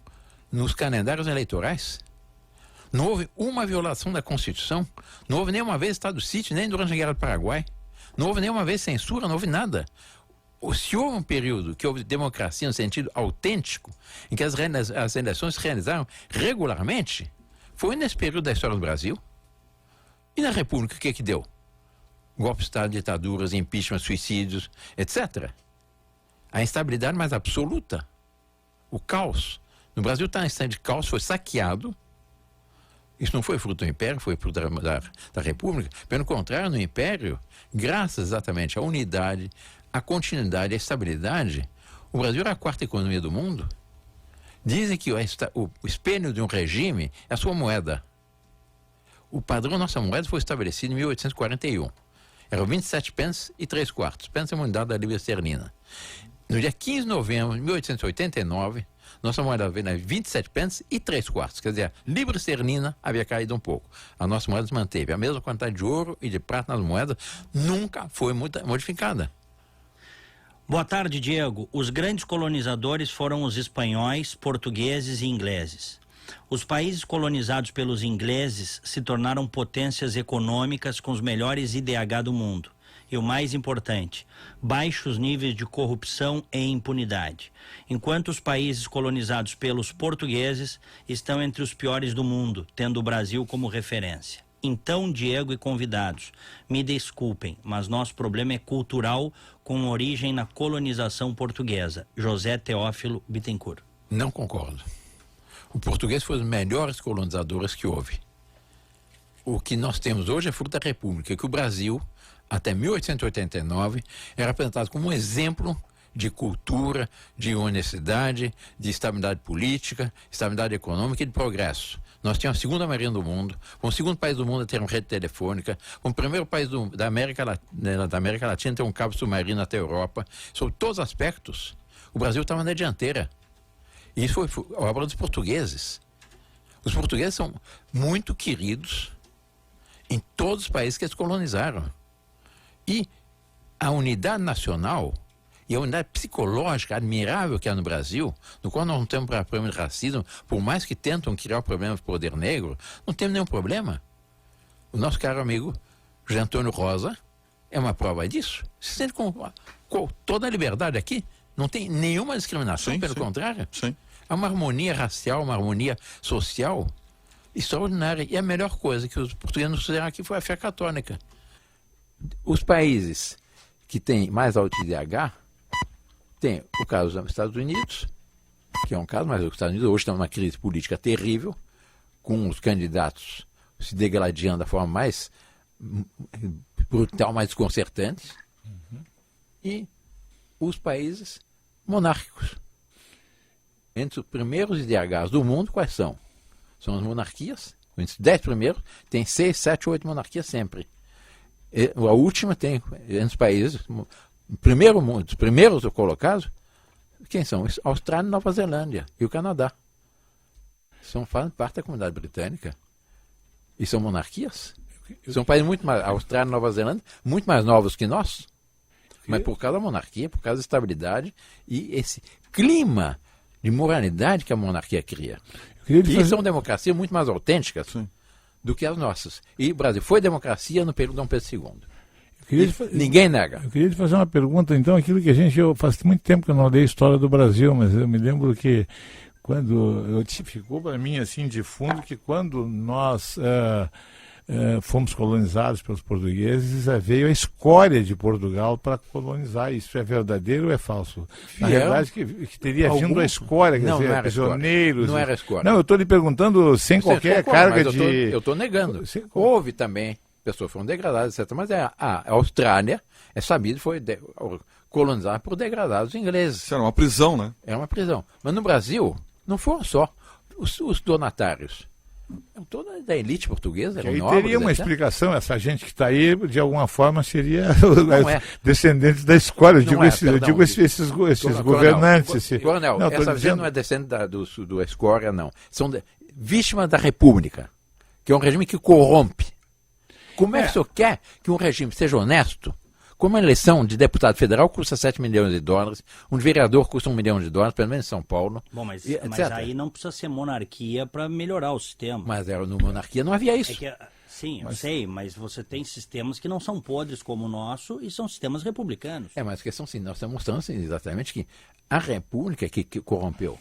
nos calendários eleitorais, não houve uma violação da Constituição, não houve nenhuma vez estado de sítio, nem durante a Guerra do Paraguai, não houve nenhuma vez censura, não houve nada. Se houve um período que houve democracia no sentido autêntico, em que as eleições se realizaram regularmente, foi nesse período da história do Brasil. E na República, o que deu? Golpe de Estado, ditaduras, impeachment, suicídios, etc. A instabilidade mais absoluta, o caos. No Brasil está em estado de caos, foi saqueado. Isso não foi fruto do Império, foi fruto da República. Pelo contrário, no Império, graças exatamente à unidade, à continuidade, à estabilidade, o Brasil era a quarta economia do mundo. Dizem que o espelho de um regime é a sua moeda. O padrão da nossa moeda foi estabelecido em 1841. Eram 27 pence e 3/4. Pence é uma unidade da libra esterlina. No dia 15 de novembro de 1889, nossa moeda veio a 27 pence e 3/4. Quer dizer, a libra esterlina havia caído um pouco. A nossa moeda se manteve. A mesma quantidade de ouro e de prata nas moedas nunca foi modificada. Boa tarde, Diego. Os grandes colonizadores foram os espanhóis, portugueses e ingleses. Os países colonizados pelos ingleses se tornaram potências econômicas com os melhores IDH do mundo. E o mais importante, baixos níveis de corrupção e impunidade. Enquanto os países colonizados pelos portugueses estão entre os piores do mundo, tendo o Brasil como referência. Então, Diego e convidados, me desculpem, mas nosso problema é cultural com origem na colonização portuguesa. José Teófilo Bittencourt. Não concordo. O português foi um dos melhores colonizadores que houve. O que nós temos hoje é fruto da República, que o Brasil, até 1889, era apresentado como um exemplo de cultura, de honestidade, de estabilidade política, estabilidade econômica e de progresso. Nós tínhamos a segunda marinha do mundo, fomos o segundo país do mundo a ter uma rede telefônica, fomos o primeiro país da América Latina a ter um cabo submarino até a Europa. Sobre todos os aspectos, o Brasil estava na dianteira. E isso foi obra dos portugueses. Os portugueses são muito queridos em todos os países que eles colonizaram. E a unidade nacional e a unidade psicológica admirável que há no Brasil, no qual nós não temos problema de racismo, por mais que tentam criar o problema do poder negro, não temos nenhum problema. O nosso caro amigo José Antônio Rosa é uma prova disso. Se sente com toda a liberdade aqui, não tem nenhuma discriminação, pelo contrário. Sim. Há uma harmonia racial, uma harmonia social extraordinária. E a melhor coisa que os portugueses nos fizeram aqui foi a fé católica. Os países que têm mais alto IDH, tem o caso dos Estados Unidos, que é um caso, mas os Estados Unidos hoje estão numa crise política terrível, com os candidatos se degladiando da forma mais brutal, mais desconcertante, e os países monárquicos. Entre os primeiros IDHs do mundo, quais são? São as monarquias. Entre os 10 primeiros, tem 6, 7, 8 monarquias sempre. A última tem, entre os países, os primeiros colocados, quem são? Austrália, Nova Zelândia e o Canadá. Fazem parte da comunidade britânica. E são monarquias. São países muito mais, Austrália e Nova Zelândia, muito mais novos que nós. Mas por causa da monarquia, por causa da estabilidade e esse clima de moralidade que a monarquia cria. E são democracias muito mais autênticas do que as nossas. E o Brasil foi democracia no período de Dom Pedro II. Ninguém nega. Eu queria te fazer uma pergunta, então, aquilo que faz muito tempo que eu não leio a história do Brasil, mas eu me lembro que ficou para mim assim de fundo que quando nós fomos colonizados pelos portugueses, veio a escória de Portugal para colonizar. Isso é verdadeiro ou é falso? Na verdade, que teria vindo a escória, quer dizer, prisioneiros. Não era escória. Não, eu estou lhe perguntando sem qualquer carga de... Eu estou negando. Houve também, pessoas foram degradadas, etc. Mas a Austrália, é sabido, foi colonizada por degradados ingleses. Isso era uma prisão, né? Era uma prisão. Mas no Brasil, não foram só os donatários. Toda da elite portuguesa. Aí teria uma explicação, essa gente que está aí, de alguma forma, seria descendentes da escória. Eu digo esses governantes. Coronel, essa gente não é descendente do escória, não. São vítimas da República, que é um regime que corrompe. Como é que o senhor quer que um regime seja honesto? Como a eleição de deputado federal custa 7 milhões de dólares, um vereador custa 1 milhão de dólares, pelo menos em São Paulo. Bom, mas aí não precisa ser monarquia para melhorar o sistema. Mas no monarquia não havia isso. Sim, eu sei, mas você tem sistemas que não são podres como o nosso e são sistemas republicanos. Mas a questão, sim, nós estamos mostrando exatamente que a República que corrompeu.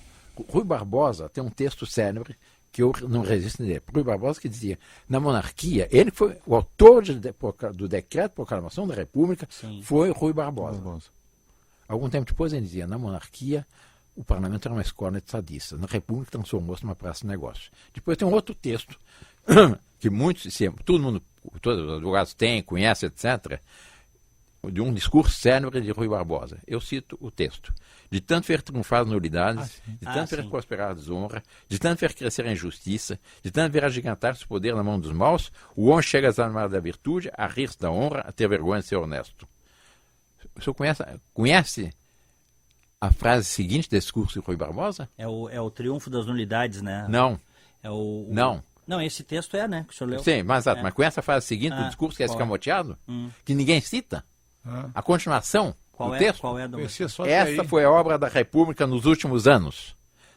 Rui Barbosa tem um texto célebre que eu não resisto nele. Rui Barbosa que dizia, na monarquia, ele foi o autor do decreto de proclamação da República, foi Rui Barbosa. Algum tempo depois ele dizia, na monarquia, o parlamento era uma escola de sadistas, na República transformou-se numa praça de negócios. Depois tem um outro texto, que todos os advogados têm, conhecem, etc., de um discurso célebre de Rui Barbosa. Eu cito o texto. De tanto ver triunfar as nulidades, de tanto ver prosperar a desonra, de tanto ver crescer a injustiça, de tanto ver agigantar-se o poder na mão dos maus, o homem chega às armas da virtude, a rir-se da honra, a ter vergonha de ser honesto. O senhor conhece a frase seguinte desse discurso de Rui Barbosa? É o triunfo das nulidades, né? Não. Não. Não, esse texto né, que o senhor leu. Sim, mas conhece a frase seguinte do discurso que é escamoteado? Que ninguém cita? A continuação do texto? Qual é Essa foi a obra da República nos últimos anos.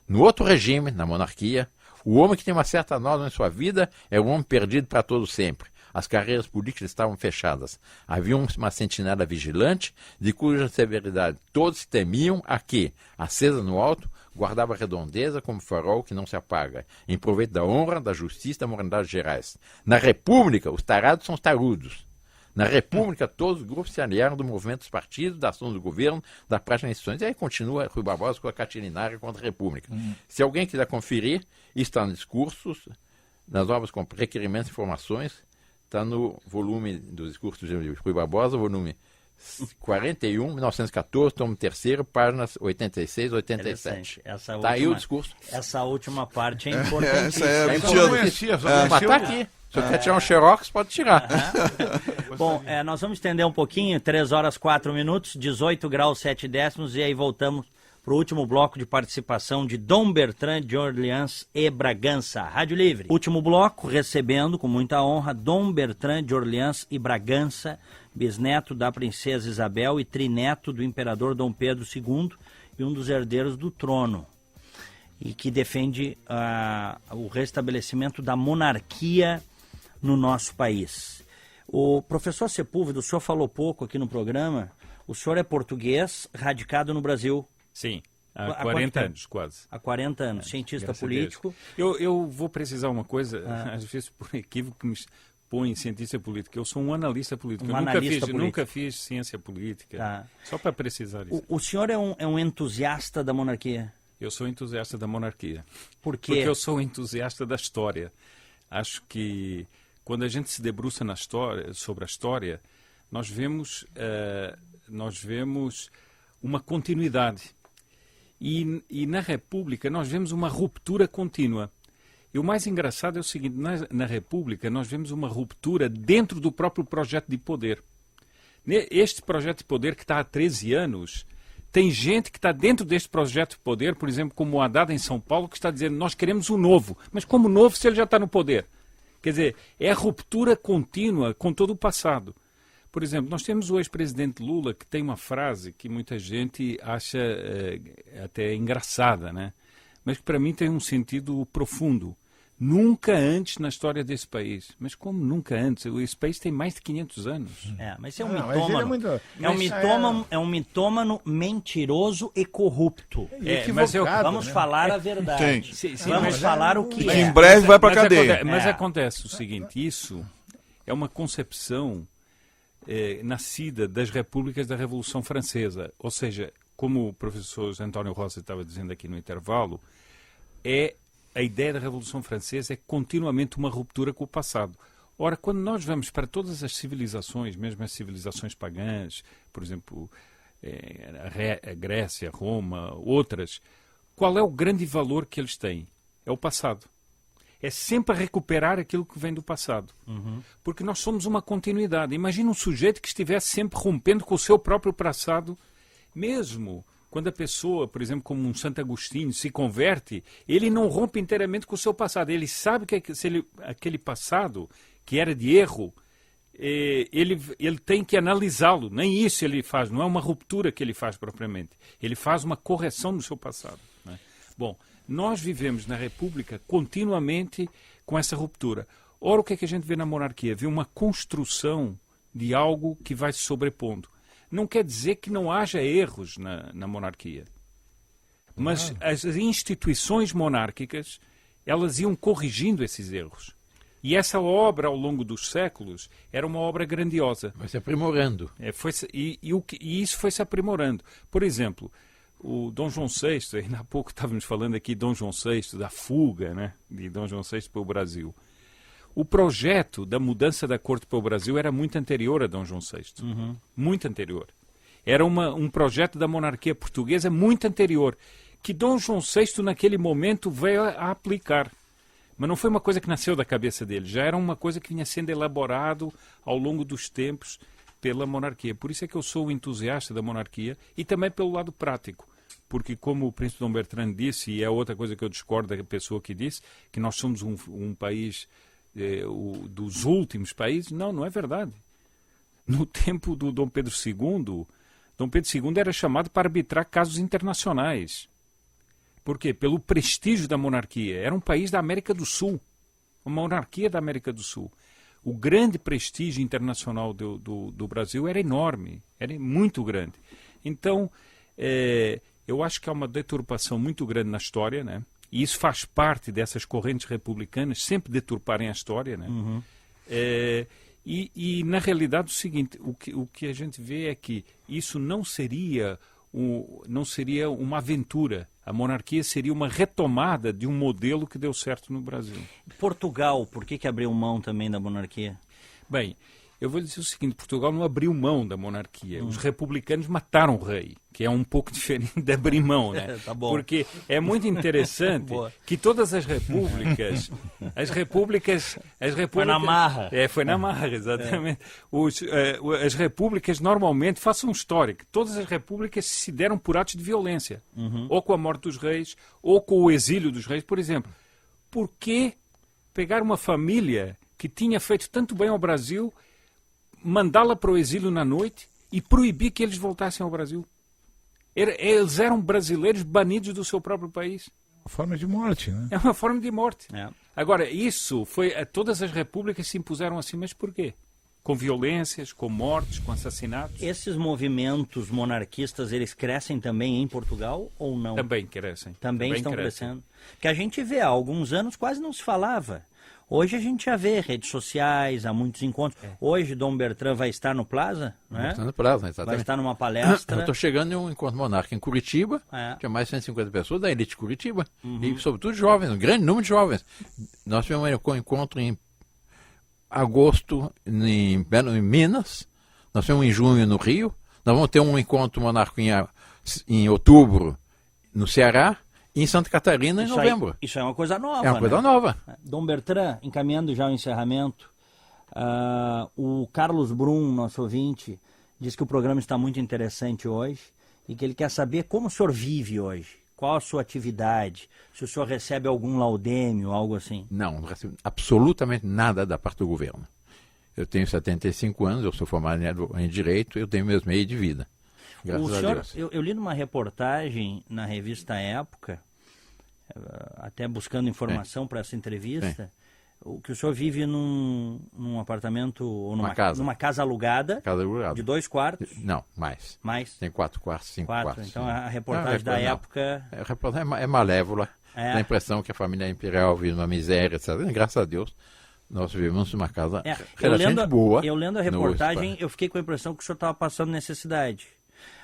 No outro regime, na monarquia, o homem que tem uma certa norma em sua vida é um homem perdido para todo sempre. As carreiras políticas estavam fechadas. Havia uma sentinela vigilante, de cuja severidade todos temiam, a que, acesa no alto, guardava redondeza como farol que não se apaga, em proveito da honra, da justiça e da moralidade gerais. Na República, os tarados são os tarudos. Na República, todos os grupos se aliaram do movimento dos partidos, da ação do governo, da prática das instituições. E aí continua Rui Barbosa com a catilinária contra a República. Se alguém quiser conferir, isso está nos discursos, nas obras com requerimentos e informações, está no volume dos discursos de Rui Barbosa, volume 41, 1914, tomo 3º, páginas 86, 87. Interessante. Essa Tá aí o última, discurso. essa última parte é importante. Essa é Eu mentira. não conhecia, só Mas conhecia tá o- aqui. Se você quer tirar um xerox, pode tirar. Bom, nós vamos estender um pouquinho, 3 horas 4 minutos, 18 graus 7 décimos, e aí voltamos para o último bloco de participação de Dom Bertrand de Orleans e Bragança. Rádio Livre. Último bloco, recebendo com muita honra Dom Bertrand de Orleans e Bragança, bisneto da princesa Isabel e trineto do imperador Dom Pedro II e um dos herdeiros do trono, e que defende o restabelecimento da monarquia no nosso país. O professor Sepúlveda, o senhor falou pouco aqui no programa, o senhor é português, radicado no Brasil Sim, Há há quanto 40 tempo? anos quase. há 40 anos, cientista Graças a político. Deus. Eu vou precisar uma coisa, às vezes por equívoco que me põe cientista político. Eu sou um analista político. Um Eu analista político. nunca fiz ciência política. Tá. Só para precisar isso. O senhor é um entusiasta da monarquia? Eu sou entusiasta da monarquia. Por quê? Porque eu sou entusiasta da história. Acho que quando a gente se debruça na história, sobre a história, nós vemos uma continuidade. E na República nós vemos uma ruptura contínua. E o mais engraçado é o seguinte, na República nós vemos uma ruptura dentro do próprio projeto de poder. Este projeto de poder que está há 13 anos, tem gente que está dentro deste projeto de poder, por exemplo, como o Haddad em São Paulo, que está dizendo, nós queremos o novo. Mas como novo se ele já está no poder? Quer dizer, é a ruptura contínua com todo o passado. Por exemplo, nós temos o ex-presidente Lula que tem uma frase que muita gente acha até engraçada, né? Mas que para mim tem um sentido profundo. Nunca antes na história desse país. Mas como nunca antes? Esse país tem mais de 500 anos. Mas é um Não, mas ele mitômano. é muito- É um mitômano mentiroso e corrupto. Mas eu- Vamos falar a verdade. Sim, Vamos mas- falar o que Que é. em breve vai pra cadeia. Mas É. acontece o seguinte, isso é uma concepção nascida das repúblicas da Revolução Francesa. Ou seja, como o professor José António Rosa estava dizendo aqui no intervalo, a ideia da Revolução Francesa é continuamente uma ruptura com o passado. Ora, quando nós vamos para todas as civilizações, mesmo as civilizações pagãs, por exemplo, a Grécia, Roma, outras, qual é o grande valor que eles têm? É o passado. É sempre recuperar aquilo que vem do passado. Porque nós somos uma continuidade. Imagina um sujeito que estivesse sempre rompendo com o seu próprio passado, mesmo quando a pessoa, por exemplo, como um Santo Agostinho, se converte, ele não rompe inteiramente com o seu passado. Ele sabe que aquele passado, que era de erro, ele tem que analisá-lo. Nem isso ele faz, não é uma ruptura que ele faz propriamente. Ele faz uma correção do seu passado, né? Bom, nós vivemos na República continuamente com essa ruptura. Ora, o que é que a gente vê na monarquia? Vê uma construção de algo que vai se sobrepondo. Não quer dizer que não haja erros na monarquia. Mas as instituições monárquicas, elas iam corrigindo esses erros. E essa obra, ao longo dos séculos, era uma obra grandiosa. Vai se aprimorando. E isso foi se aprimorando. Por exemplo, o Dom João VI, ainda há pouco estávamos falando aqui de Dom João VI, da fuga, né, de Dom João VI para o Brasil. O projeto da mudança da corte para o Brasil era muito anterior a Dom João VI. Muito anterior. Era um projeto da monarquia portuguesa muito anterior, que Dom João VI, naquele momento, veio a aplicar. Mas não foi uma coisa que nasceu da cabeça dele, já era uma coisa que vinha sendo elaborado ao longo dos tempos pela monarquia. Por isso é que eu sou entusiasta da monarquia e também pelo lado prático. Porque, como o príncipe Dom Bertrand disse, e é outra coisa que eu discordo da pessoa que disse, que nós somos um país dos últimos países, não é verdade. No tempo do Dom Pedro II, Dom Pedro II era chamado para arbitrar casos internacionais. Por quê? Pelo prestígio da monarquia. Era um país da América do Sul, uma monarquia da América do Sul. O grande prestígio internacional do Brasil era enorme, era muito grande. Então, eu acho que há uma deturpação muito grande na história, né? E isso faz parte dessas correntes republicanas sempre deturparem a história, né? E na realidade, o seguinte, o que a gente vê é que isso não seria uma aventura. A monarquia seria uma retomada de um modelo que deu certo no Brasil. Portugal, por que abriu mão também da monarquia? Bem, Eu vou lhe dizer o seguinte, Portugal não abriu mão da monarquia. Os republicanos mataram o rei, que é um pouco diferente de abrir mão, né? Tá bom. Porque é muito interessante que todas as repúblicas... Foi na marra. Foi na marra, exatamente. As repúblicas, normalmente, façam um histórico. Todas as repúblicas se deram por atos de violência. Ou com a morte dos reis, ou com o exílio dos reis. Por exemplo, por que pegar uma família que tinha feito tanto bem ao Brasil, mandá-la para o exílio na noite e proibir que eles voltassem ao Brasil? Eles eram brasileiros banidos do seu próprio país. Uma forma de morte, né? É uma forma de morte. É. Agora, isso foi... Todas as repúblicas se impuseram assim, mas por quê? Com violências, com mortes, com assassinatos? Esses movimentos monarquistas, eles crescem também em Portugal ou não? Também crescem. Também estão crescendo. Porque a gente vê, há alguns anos quase não se falava. Hoje a gente já vê redes sociais, há muitos encontros. Hoje Dom Bertrand vai estar no Plaza, né? Está no Plaza, exatamente. Vai estar numa palestra. Eu estou chegando em um encontro monarca em Curitiba, tinha mais de 150 pessoas da elite de Curitiba, e sobretudo jovens, um grande número de jovens. Nós tivemos um encontro em agosto em Minas, nós tivemos em junho no Rio, nós vamos ter um encontro monarca em outubro no Ceará, e em Santa Catarina em novembro. Isso é uma coisa nova. É uma coisa nova. Dom Bertrand, encaminhando já o encerramento, o Carlos Brum, nosso ouvinte, diz que o programa está muito interessante hoje e que ele quer saber como o senhor vive hoje. Qual a sua atividade? Se o senhor recebe algum laudêmio, algo assim? Não recebo absolutamente nada da parte do governo. Eu tenho 75 anos, eu sou formado em Direito, eu tenho meus meios de vida. Graças a Deus. Eu li numa reportagem na revista Época, até buscando informação para essa entrevista, que o senhor vive num apartamento ou numa casa alugada, de 2 quartos. Não, mais. Tem 4 quartos, 5 quartos. Então a reportagem da Época... A reportagem é malévola, dá a impressão que a família imperial vive numa miséria, etc. Graças a Deus, nós vivemos numa casa relativamente boa. Eu lendo a reportagem, eu fiquei com a impressão que o senhor estava passando necessidade.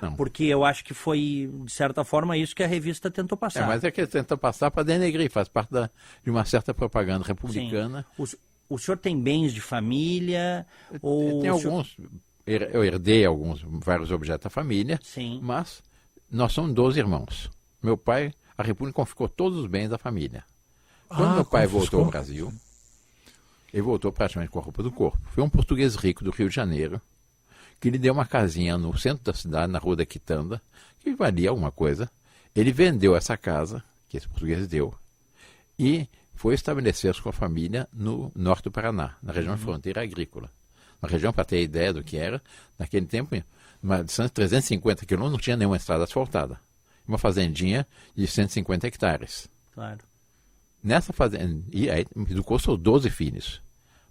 Não. Porque eu acho que foi, de certa forma, isso que a revista tentou passar. Mas é que ele tenta passar para denegrir, faz parte de uma certa propaganda republicana. O senhor tem bens de família? Ou tem alguns, eu herdei vários objetos da família, mas nós somos 12 irmãos. Meu pai, a República confiscou todos os bens da família. Quando meu pai voltou ao Brasil, ele voltou praticamente com a roupa do corpo. Foi um português rico do Rio de Janeiro, que lhe deu uma casinha no centro da cidade, na Rua da Quitanda, que valia alguma coisa. Ele vendeu essa casa, que esse português deu, e foi estabelecer-se com a família no norte do Paraná, na região de fronteira agrícola. Uma região, para ter ideia do que era, naquele tempo, uma distância de 350 quilômetros, não tinha nenhuma estrada asfaltada. Uma fazendinha de 150 hectares. Claro. Nessa fazenda, e aí educou seus 12 filhos.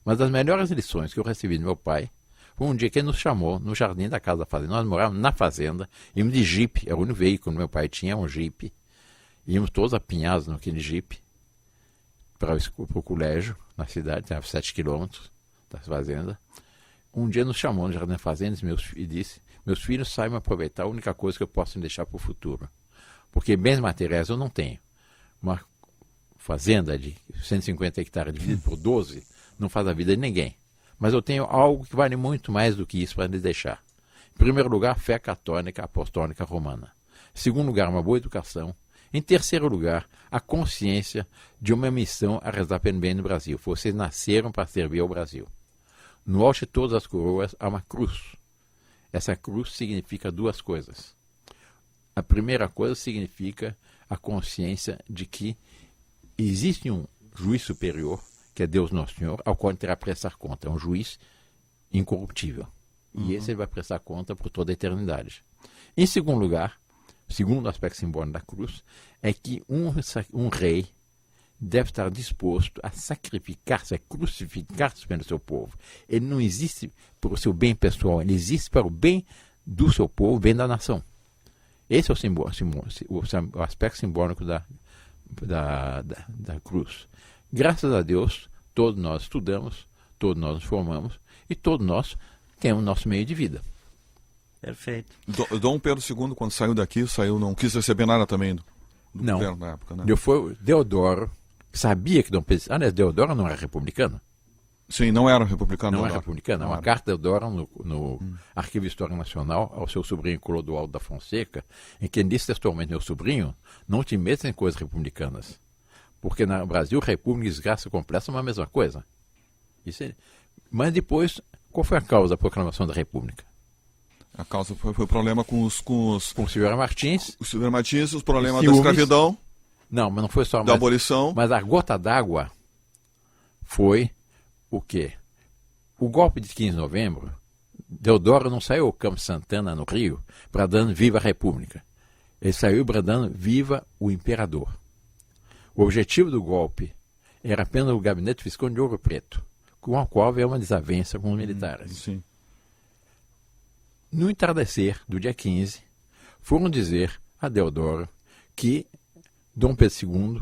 Mas das melhores lições que eu recebi do meu pai, foi um dia que ele nos chamou no jardim da casa da fazenda. Nós morávamos na fazenda, íamos de jipe, era o único veículo que meu pai tinha, um jipe. Íamos todos apinhados naquele jipe para o colégio, na cidade, tinha 7 quilômetros da fazenda. Um dia nos chamou no jardim da fazenda e disse: meus filhos saibam aproveitar a única coisa que eu posso deixar para o futuro. Porque bens materiais eu não tenho. Uma fazenda de 150 hectares dividida por 12 não faz a vida de ninguém. Mas eu tenho algo que vale muito mais do que isso para lhe deixar. Em primeiro lugar, a fé católica apostólica romana. Em segundo lugar, uma boa educação. Em terceiro lugar, a consciência de uma missão a rezar pelo bem no Brasil. Vocês nasceram para servir ao Brasil. No alto de todas as coroas há uma cruz. Essa cruz significa 2 coisas. A primeira coisa significa a consciência de que existe um juiz superior, que é Deus Nosso Senhor, ao qual ele terá que prestar conta. É um juiz incorruptível. E esse ele vai prestar conta por toda a eternidade. Em segundo lugar, o segundo aspecto simbólico da cruz, é que um rei deve estar disposto a sacrificar-se, a crucificar-se pelo seu povo. Ele não existe para o seu bem pessoal, ele existe para o bem do seu povo, o bem da nação. Esse é o aspecto simbólico da cruz. Graças a Deus, todos nós estudamos, todos nós nos formamos e todos nós temos nosso meio de vida. Perfeito. Dom Pedro II, quando saiu daqui, não quis receber nada também do governo na época, né? Deodoro sabia que Dom Pedro... Aliás, Deodoro não era republicano. Sim, não era republicano. Não é Deodoro. republicano, é uma carta de Deodoro no Arquivo Histórico Nacional ao seu sobrinho Clodoaldo da Fonseca, em que ele disse textualmente: meu sobrinho, não te metas em coisas republicanas, porque no Brasil república e desgraça completa são a mesma coisa. Mas depois, qual foi a causa da proclamação da república? A causa foi o problema com o Silveira Martins. O Silveira Martins, os problemas da ciúmes. escravidão, Não, mas não foi só da abolição. Mas a gota d'água foi o quê? O golpe de 15 de novembro, Deodoro não saiu ao Campo Santana, no Rio, bradando Viva a República. Ele saiu bradando Viva o Imperador. O objetivo do golpe era apenas o gabinete fiscal de Ouro Preto, com o qual veio uma desavença com os militares. Sim. No entardecer do dia 15, foram dizer a Deodoro que Dom Pedro II,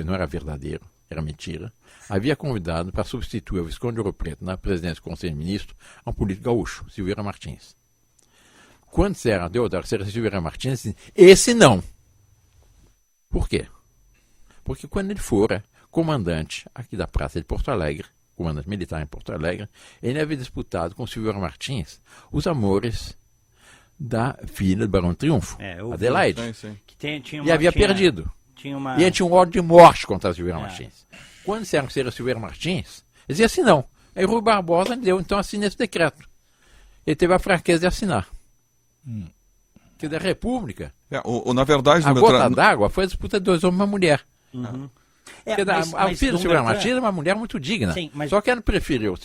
não era verdadeiro, era mentira, havia convidado para substituir o Visconde de Ouro Preto na presidência do Conselho de Ministros a um político gaúcho, Silveira Martins. Quando disseram a Deodoro que era Silveira Martins, disse, esse não. Por quê? Porque quando ele fora comandante aqui da Praça de Porto Alegre, comandante militar em Porto Alegre, ele havia disputado com Silveira Martins os amores da filha do Barão de Triunfo, Adelaide. E havia perdido. E ele tinha um ódio de morte contra Silveira Martins. Quando disseram que seria Silveira Martins, ele dizia assim, não. Aí Rui Barbosa deu, então assina esse decreto. Ele teve a fraqueza de assinar. Porque da República, na verdade, a gota d'água foi a disputa de 2 homens e uma mulher. A filha do Silveira Martins é uma mulher muito digna. Sim, só que ela preferiu,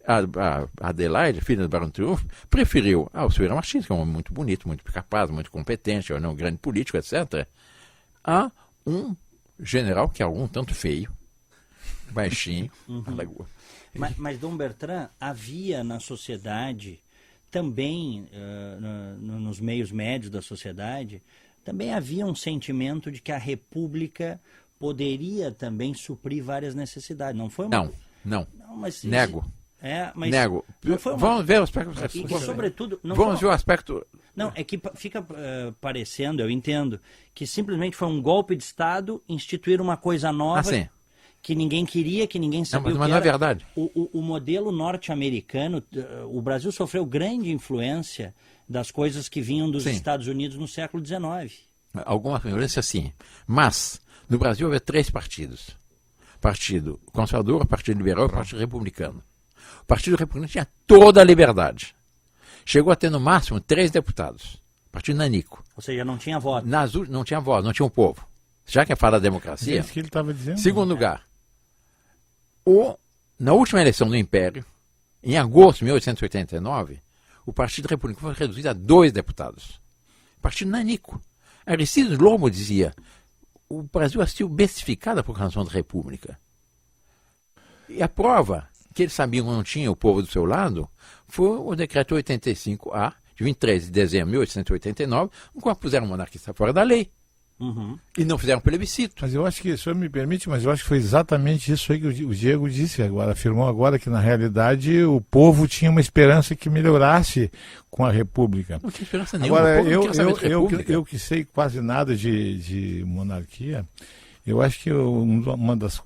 a Adelaide, filha do Barão de Triunfo, preferiu o Silveira Martins, que é um homem muito bonito, muito capaz, muito competente, um grande político, etc., a um general que é um tanto feio, baixinho. Mas, Dom Bertrand, havia na sociedade, também nos meios médios da sociedade, também havia um sentimento de que a República poderia também suprir várias necessidades. Não foi uma... Não, mas nego. Nego. Vamos ver o aspecto... sobretudo... Vamos ver o aspecto... Não, é que fica parecendo, eu entendo, que simplesmente foi um golpe de Estado instituir uma coisa nova que ninguém queria, que ninguém sabia o que mas não é verdade. O modelo norte-americano, o Brasil sofreu grande influência das coisas que vinham dos Estados Unidos no século XIX. Alguma influência, sim. Mas, no Brasil havia 3 partidos. Partido Conservador, Partido Liberal e Partido Republicano. O Partido Republicano tinha toda a liberdade. Chegou a ter, no máximo, 3 deputados. Partido Nanico. Ou seja, não tinha voto. Não tinha voto, não tinha um povo. Já que é falar da democracia... É isso que ele estava dizendo. Segundo lugar, na última eleição do Império, em agosto de 1889, o Partido Republicano foi reduzido a 2 deputados. Partido Nanico. Aristides Lobo dizia, o Brasil assistiu bestificado à proclamação da República. E a prova que eles sabiam que não tinha o povo do seu lado foi o decreto 85A, de 23 de dezembro de 1889, no qual puseram o monarquista fora da lei. E não fizeram plebiscito. Mas eu acho que, o senhor me permite, mas eu acho que foi exatamente isso aí que o Diego disse agora, afirmou agora que na realidade o povo tinha uma esperança que melhorasse com a República. Não tinha esperança nenhuma. Agora, eu que sei quase nada de monarquia, eu acho que uma das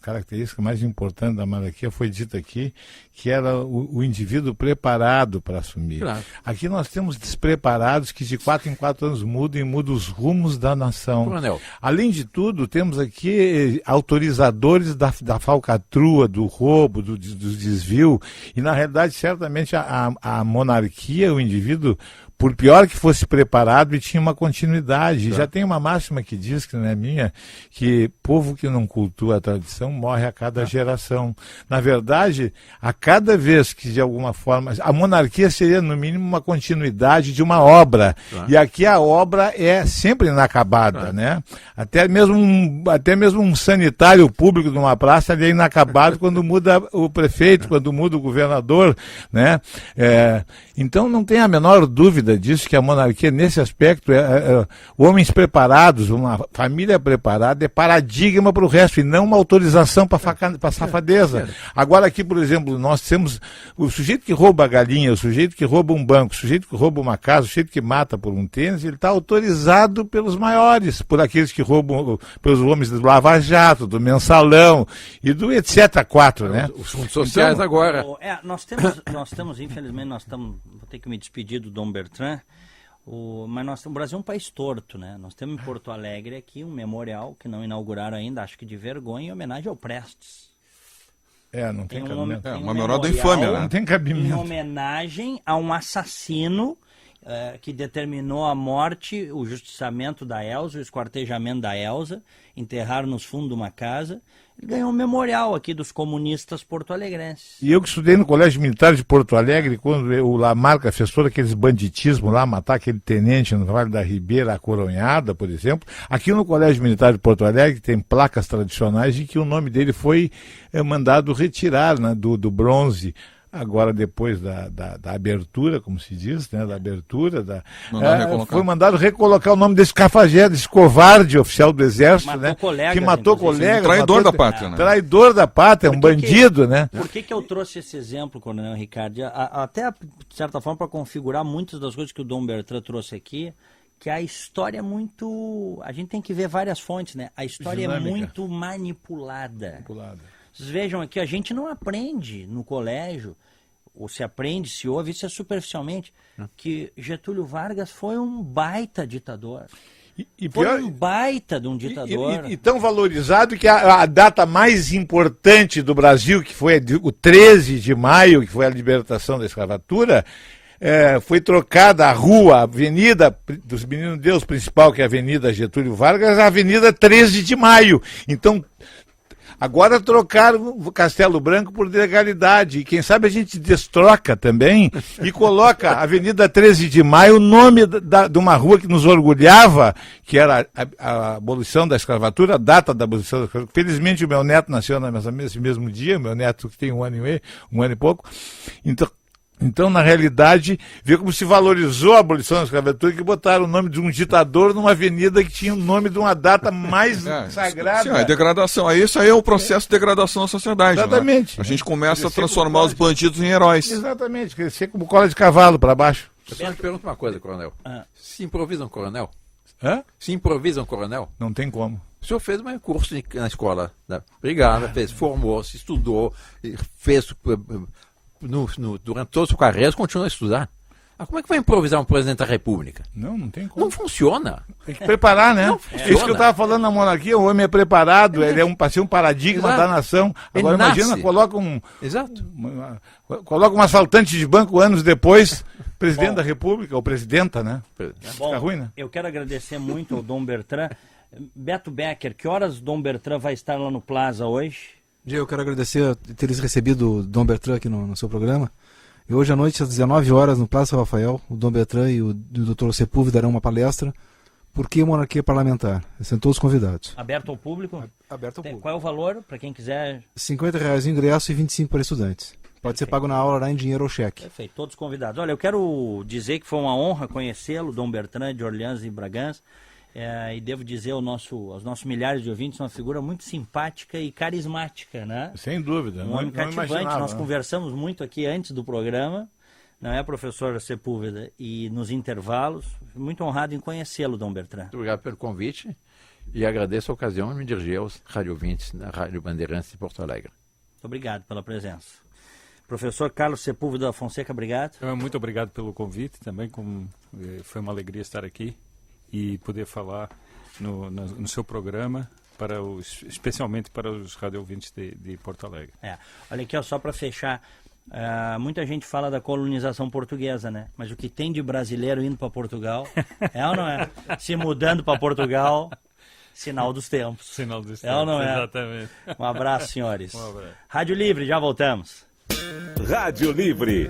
características mais importantes da monarquia foi dita aqui, que era o indivíduo preparado para assumir. Claro. Aqui nós temos despreparados que de 4 em 4 anos mudam os rumos da nação. Coronel. Além de tudo, temos aqui autorizadores da falcatrua, do roubo, do desvio, e na realidade, certamente, a monarquia, o indivíduo, por pior que fosse preparado, e tinha uma continuidade. Claro. Já tem uma máxima que diz, que não é minha, que povo que não cultua a tradição morre a cada geração. Na verdade, a cada vez que, de alguma forma, a monarquia seria, no mínimo, uma continuidade de uma obra. Claro. E aqui a obra é sempre inacabada, né? Até mesmo um sanitário público de uma praça ali é inacabado quando muda o prefeito, quando muda o governador, né? Então, não tem a menor dúvida dúvida disso, que a monarquia, nesse aspecto, homens preparados, uma família preparada, é paradigma para o resto, e não uma autorização para safadeza. Agora aqui, por exemplo, nós temos o sujeito que rouba a galinha, o sujeito que rouba um banco, o sujeito que rouba uma casa, o sujeito que mata por um tênis, ele está autorizado pelos maiores, por aqueles que roubam, pelos homens do Lava Jato, do Mensalão e do etc. 4, né? Os fundos sociais Então, agora. Nós temos, infelizmente, vou ter que me despedir do Dom Bertrand, mas o Brasil é um país torto, né? Nós temos em Porto Alegre aqui um memorial que não inauguraram ainda, acho que de vergonha, em homenagem ao Prestes. Não tem cabimento. Uma memorial da infâmia, né? Não tem cabimento. Em homenagem a um assassino que determinou a morte, o justiçamento da Elza, o esquartejamento da Elza, enterraram nos fundos de uma casa. Ele ganhou um memorial aqui dos comunistas porto-alegrenses. E eu que estudei no Colégio Militar de Porto Alegre, quando o Lamarca fez todo aqueles banditismos lá, matar aquele tenente no Vale da Ribeira, a Coronhada, por exemplo, aqui no Colégio Militar de Porto Alegre tem placas tradicionais de que o nome dele foi mandado retirar, né, do bronze. Agora, depois da abertura, como se diz, né, da abertura, foi mandado recolocar o nome desse cafajeste, desse covarde oficial do Exército, Matou né, colegas, que matou colegas. Traidor da pátria, né? Traidor da pátria, um bandido, né? Por que eu trouxe esse exemplo, Coronel Ricardo? Até, de certa forma, para configurar muitas das coisas que o Dom Bertrand trouxe aqui, que a história é muito... A gente tem que ver várias fontes, né? A história é muito manipulada. Vocês vejam aqui, a gente não aprende no colégio, ou se aprende, se ouve, isso é superficialmente, que Getúlio Vargas foi um baita ditador. Foi um baita de um ditador. E tão valorizado que a data mais importante do Brasil, que foi o 13 de maio, que foi a libertação da escravatura, foi trocada a rua, a avenida dos Meninos Deus principal, que é a Avenida Getúlio Vargas, a Avenida 13 de maio. Então, agora trocaram o Castelo Branco por legalidade. E quem sabe a gente destroca também e coloca a Avenida 13 de Maio, o nome de uma rua que nos orgulhava, que era a abolição da escravatura, a data da abolição da escravatura. Felizmente o meu neto nasceu nesse mesmo dia, meu neto que tem um ano e pouco. Então, na realidade, vê como se valorizou a abolição da escravatura, que botaram o nome de um ditador numa avenida que tinha o nome de uma data mais sagrada. Sim, degradação. Isso aí é o processo de degradação da sociedade. Exatamente. Né? A gente começa a transformar os bandidos em heróis. Exatamente, crescer como cola de cavalo para baixo. Eu só te pergunto uma coisa, coronel. Se improvisa um coronel? Hã? Se improvisa um coronel? Não tem como. O senhor fez um curso na escola da Brigada, formou, se estudou, fez... durante toda a sua carreira, continua a estudar. Como é que vai improvisar um presidente da República? Não tem como. Não funciona. Tem que preparar, né? Não funciona. Isso que eu estava falando na monarquia, o homem é preparado, ele é para ser um paradigma Exato. da nação. Agora Ele imagina, nasce. coloca um assaltante de banco anos depois, presidente da República, ou presidenta, né? Fica ruim, né? Eu quero agradecer muito ao Dom Bertrand. Beto Becker, que horas Dom Bertrand vai estar lá no Plaza hoje? Eu quero agradecer teres recebido o Dom Bertrand aqui no seu programa. E hoje à noite, às 19 horas, no Plaza Rafael, o Dom Bertrand e o Dr. Sepúlveda darão uma palestra. Por que monarquia parlamentar? São todos convidados. Aberto ao público? Aberto ao público. Qual é o valor, para quem quiser? R$ 50 o ingresso e 25 para estudantes. Pode ser pago na aula lá em dinheiro ou cheque. Perfeito, todos convidados. Olha, eu quero dizer que foi uma honra conhecê-lo, Dom Bertrand de Orleans e Bragança. E devo dizer aos nossos milhares de ouvintes, uma figura muito simpática e carismática, né? Sem dúvida. Um homem cativante. Nós conversamos muito aqui antes do programa, não é, professor Sepúlveda? E nos intervalos, muito honrado em conhecê-lo, Dom Bertrand. Muito obrigado pelo convite e agradeço a ocasião de me dirigir aos radiovintes na Rádio Bandeirantes de Porto Alegre. Muito obrigado pela presença. Professor Carlos Sepúlveda da Fonseca, obrigado. Muito obrigado pelo convite também, foi uma alegria estar aqui e poder falar no seu programa, especialmente para os radiovintes de Porto Alegre. Olha aqui, só para fechar, muita gente fala da colonização portuguesa, né? Mas o que tem de brasileiro indo para Portugal, é ou não é? Se mudando para Portugal, sinal dos tempos. Sinal dos tempos, é ou não é? Exatamente. Um abraço, senhores. Um abraço. Rádio Livre, já voltamos. Rádio Livre.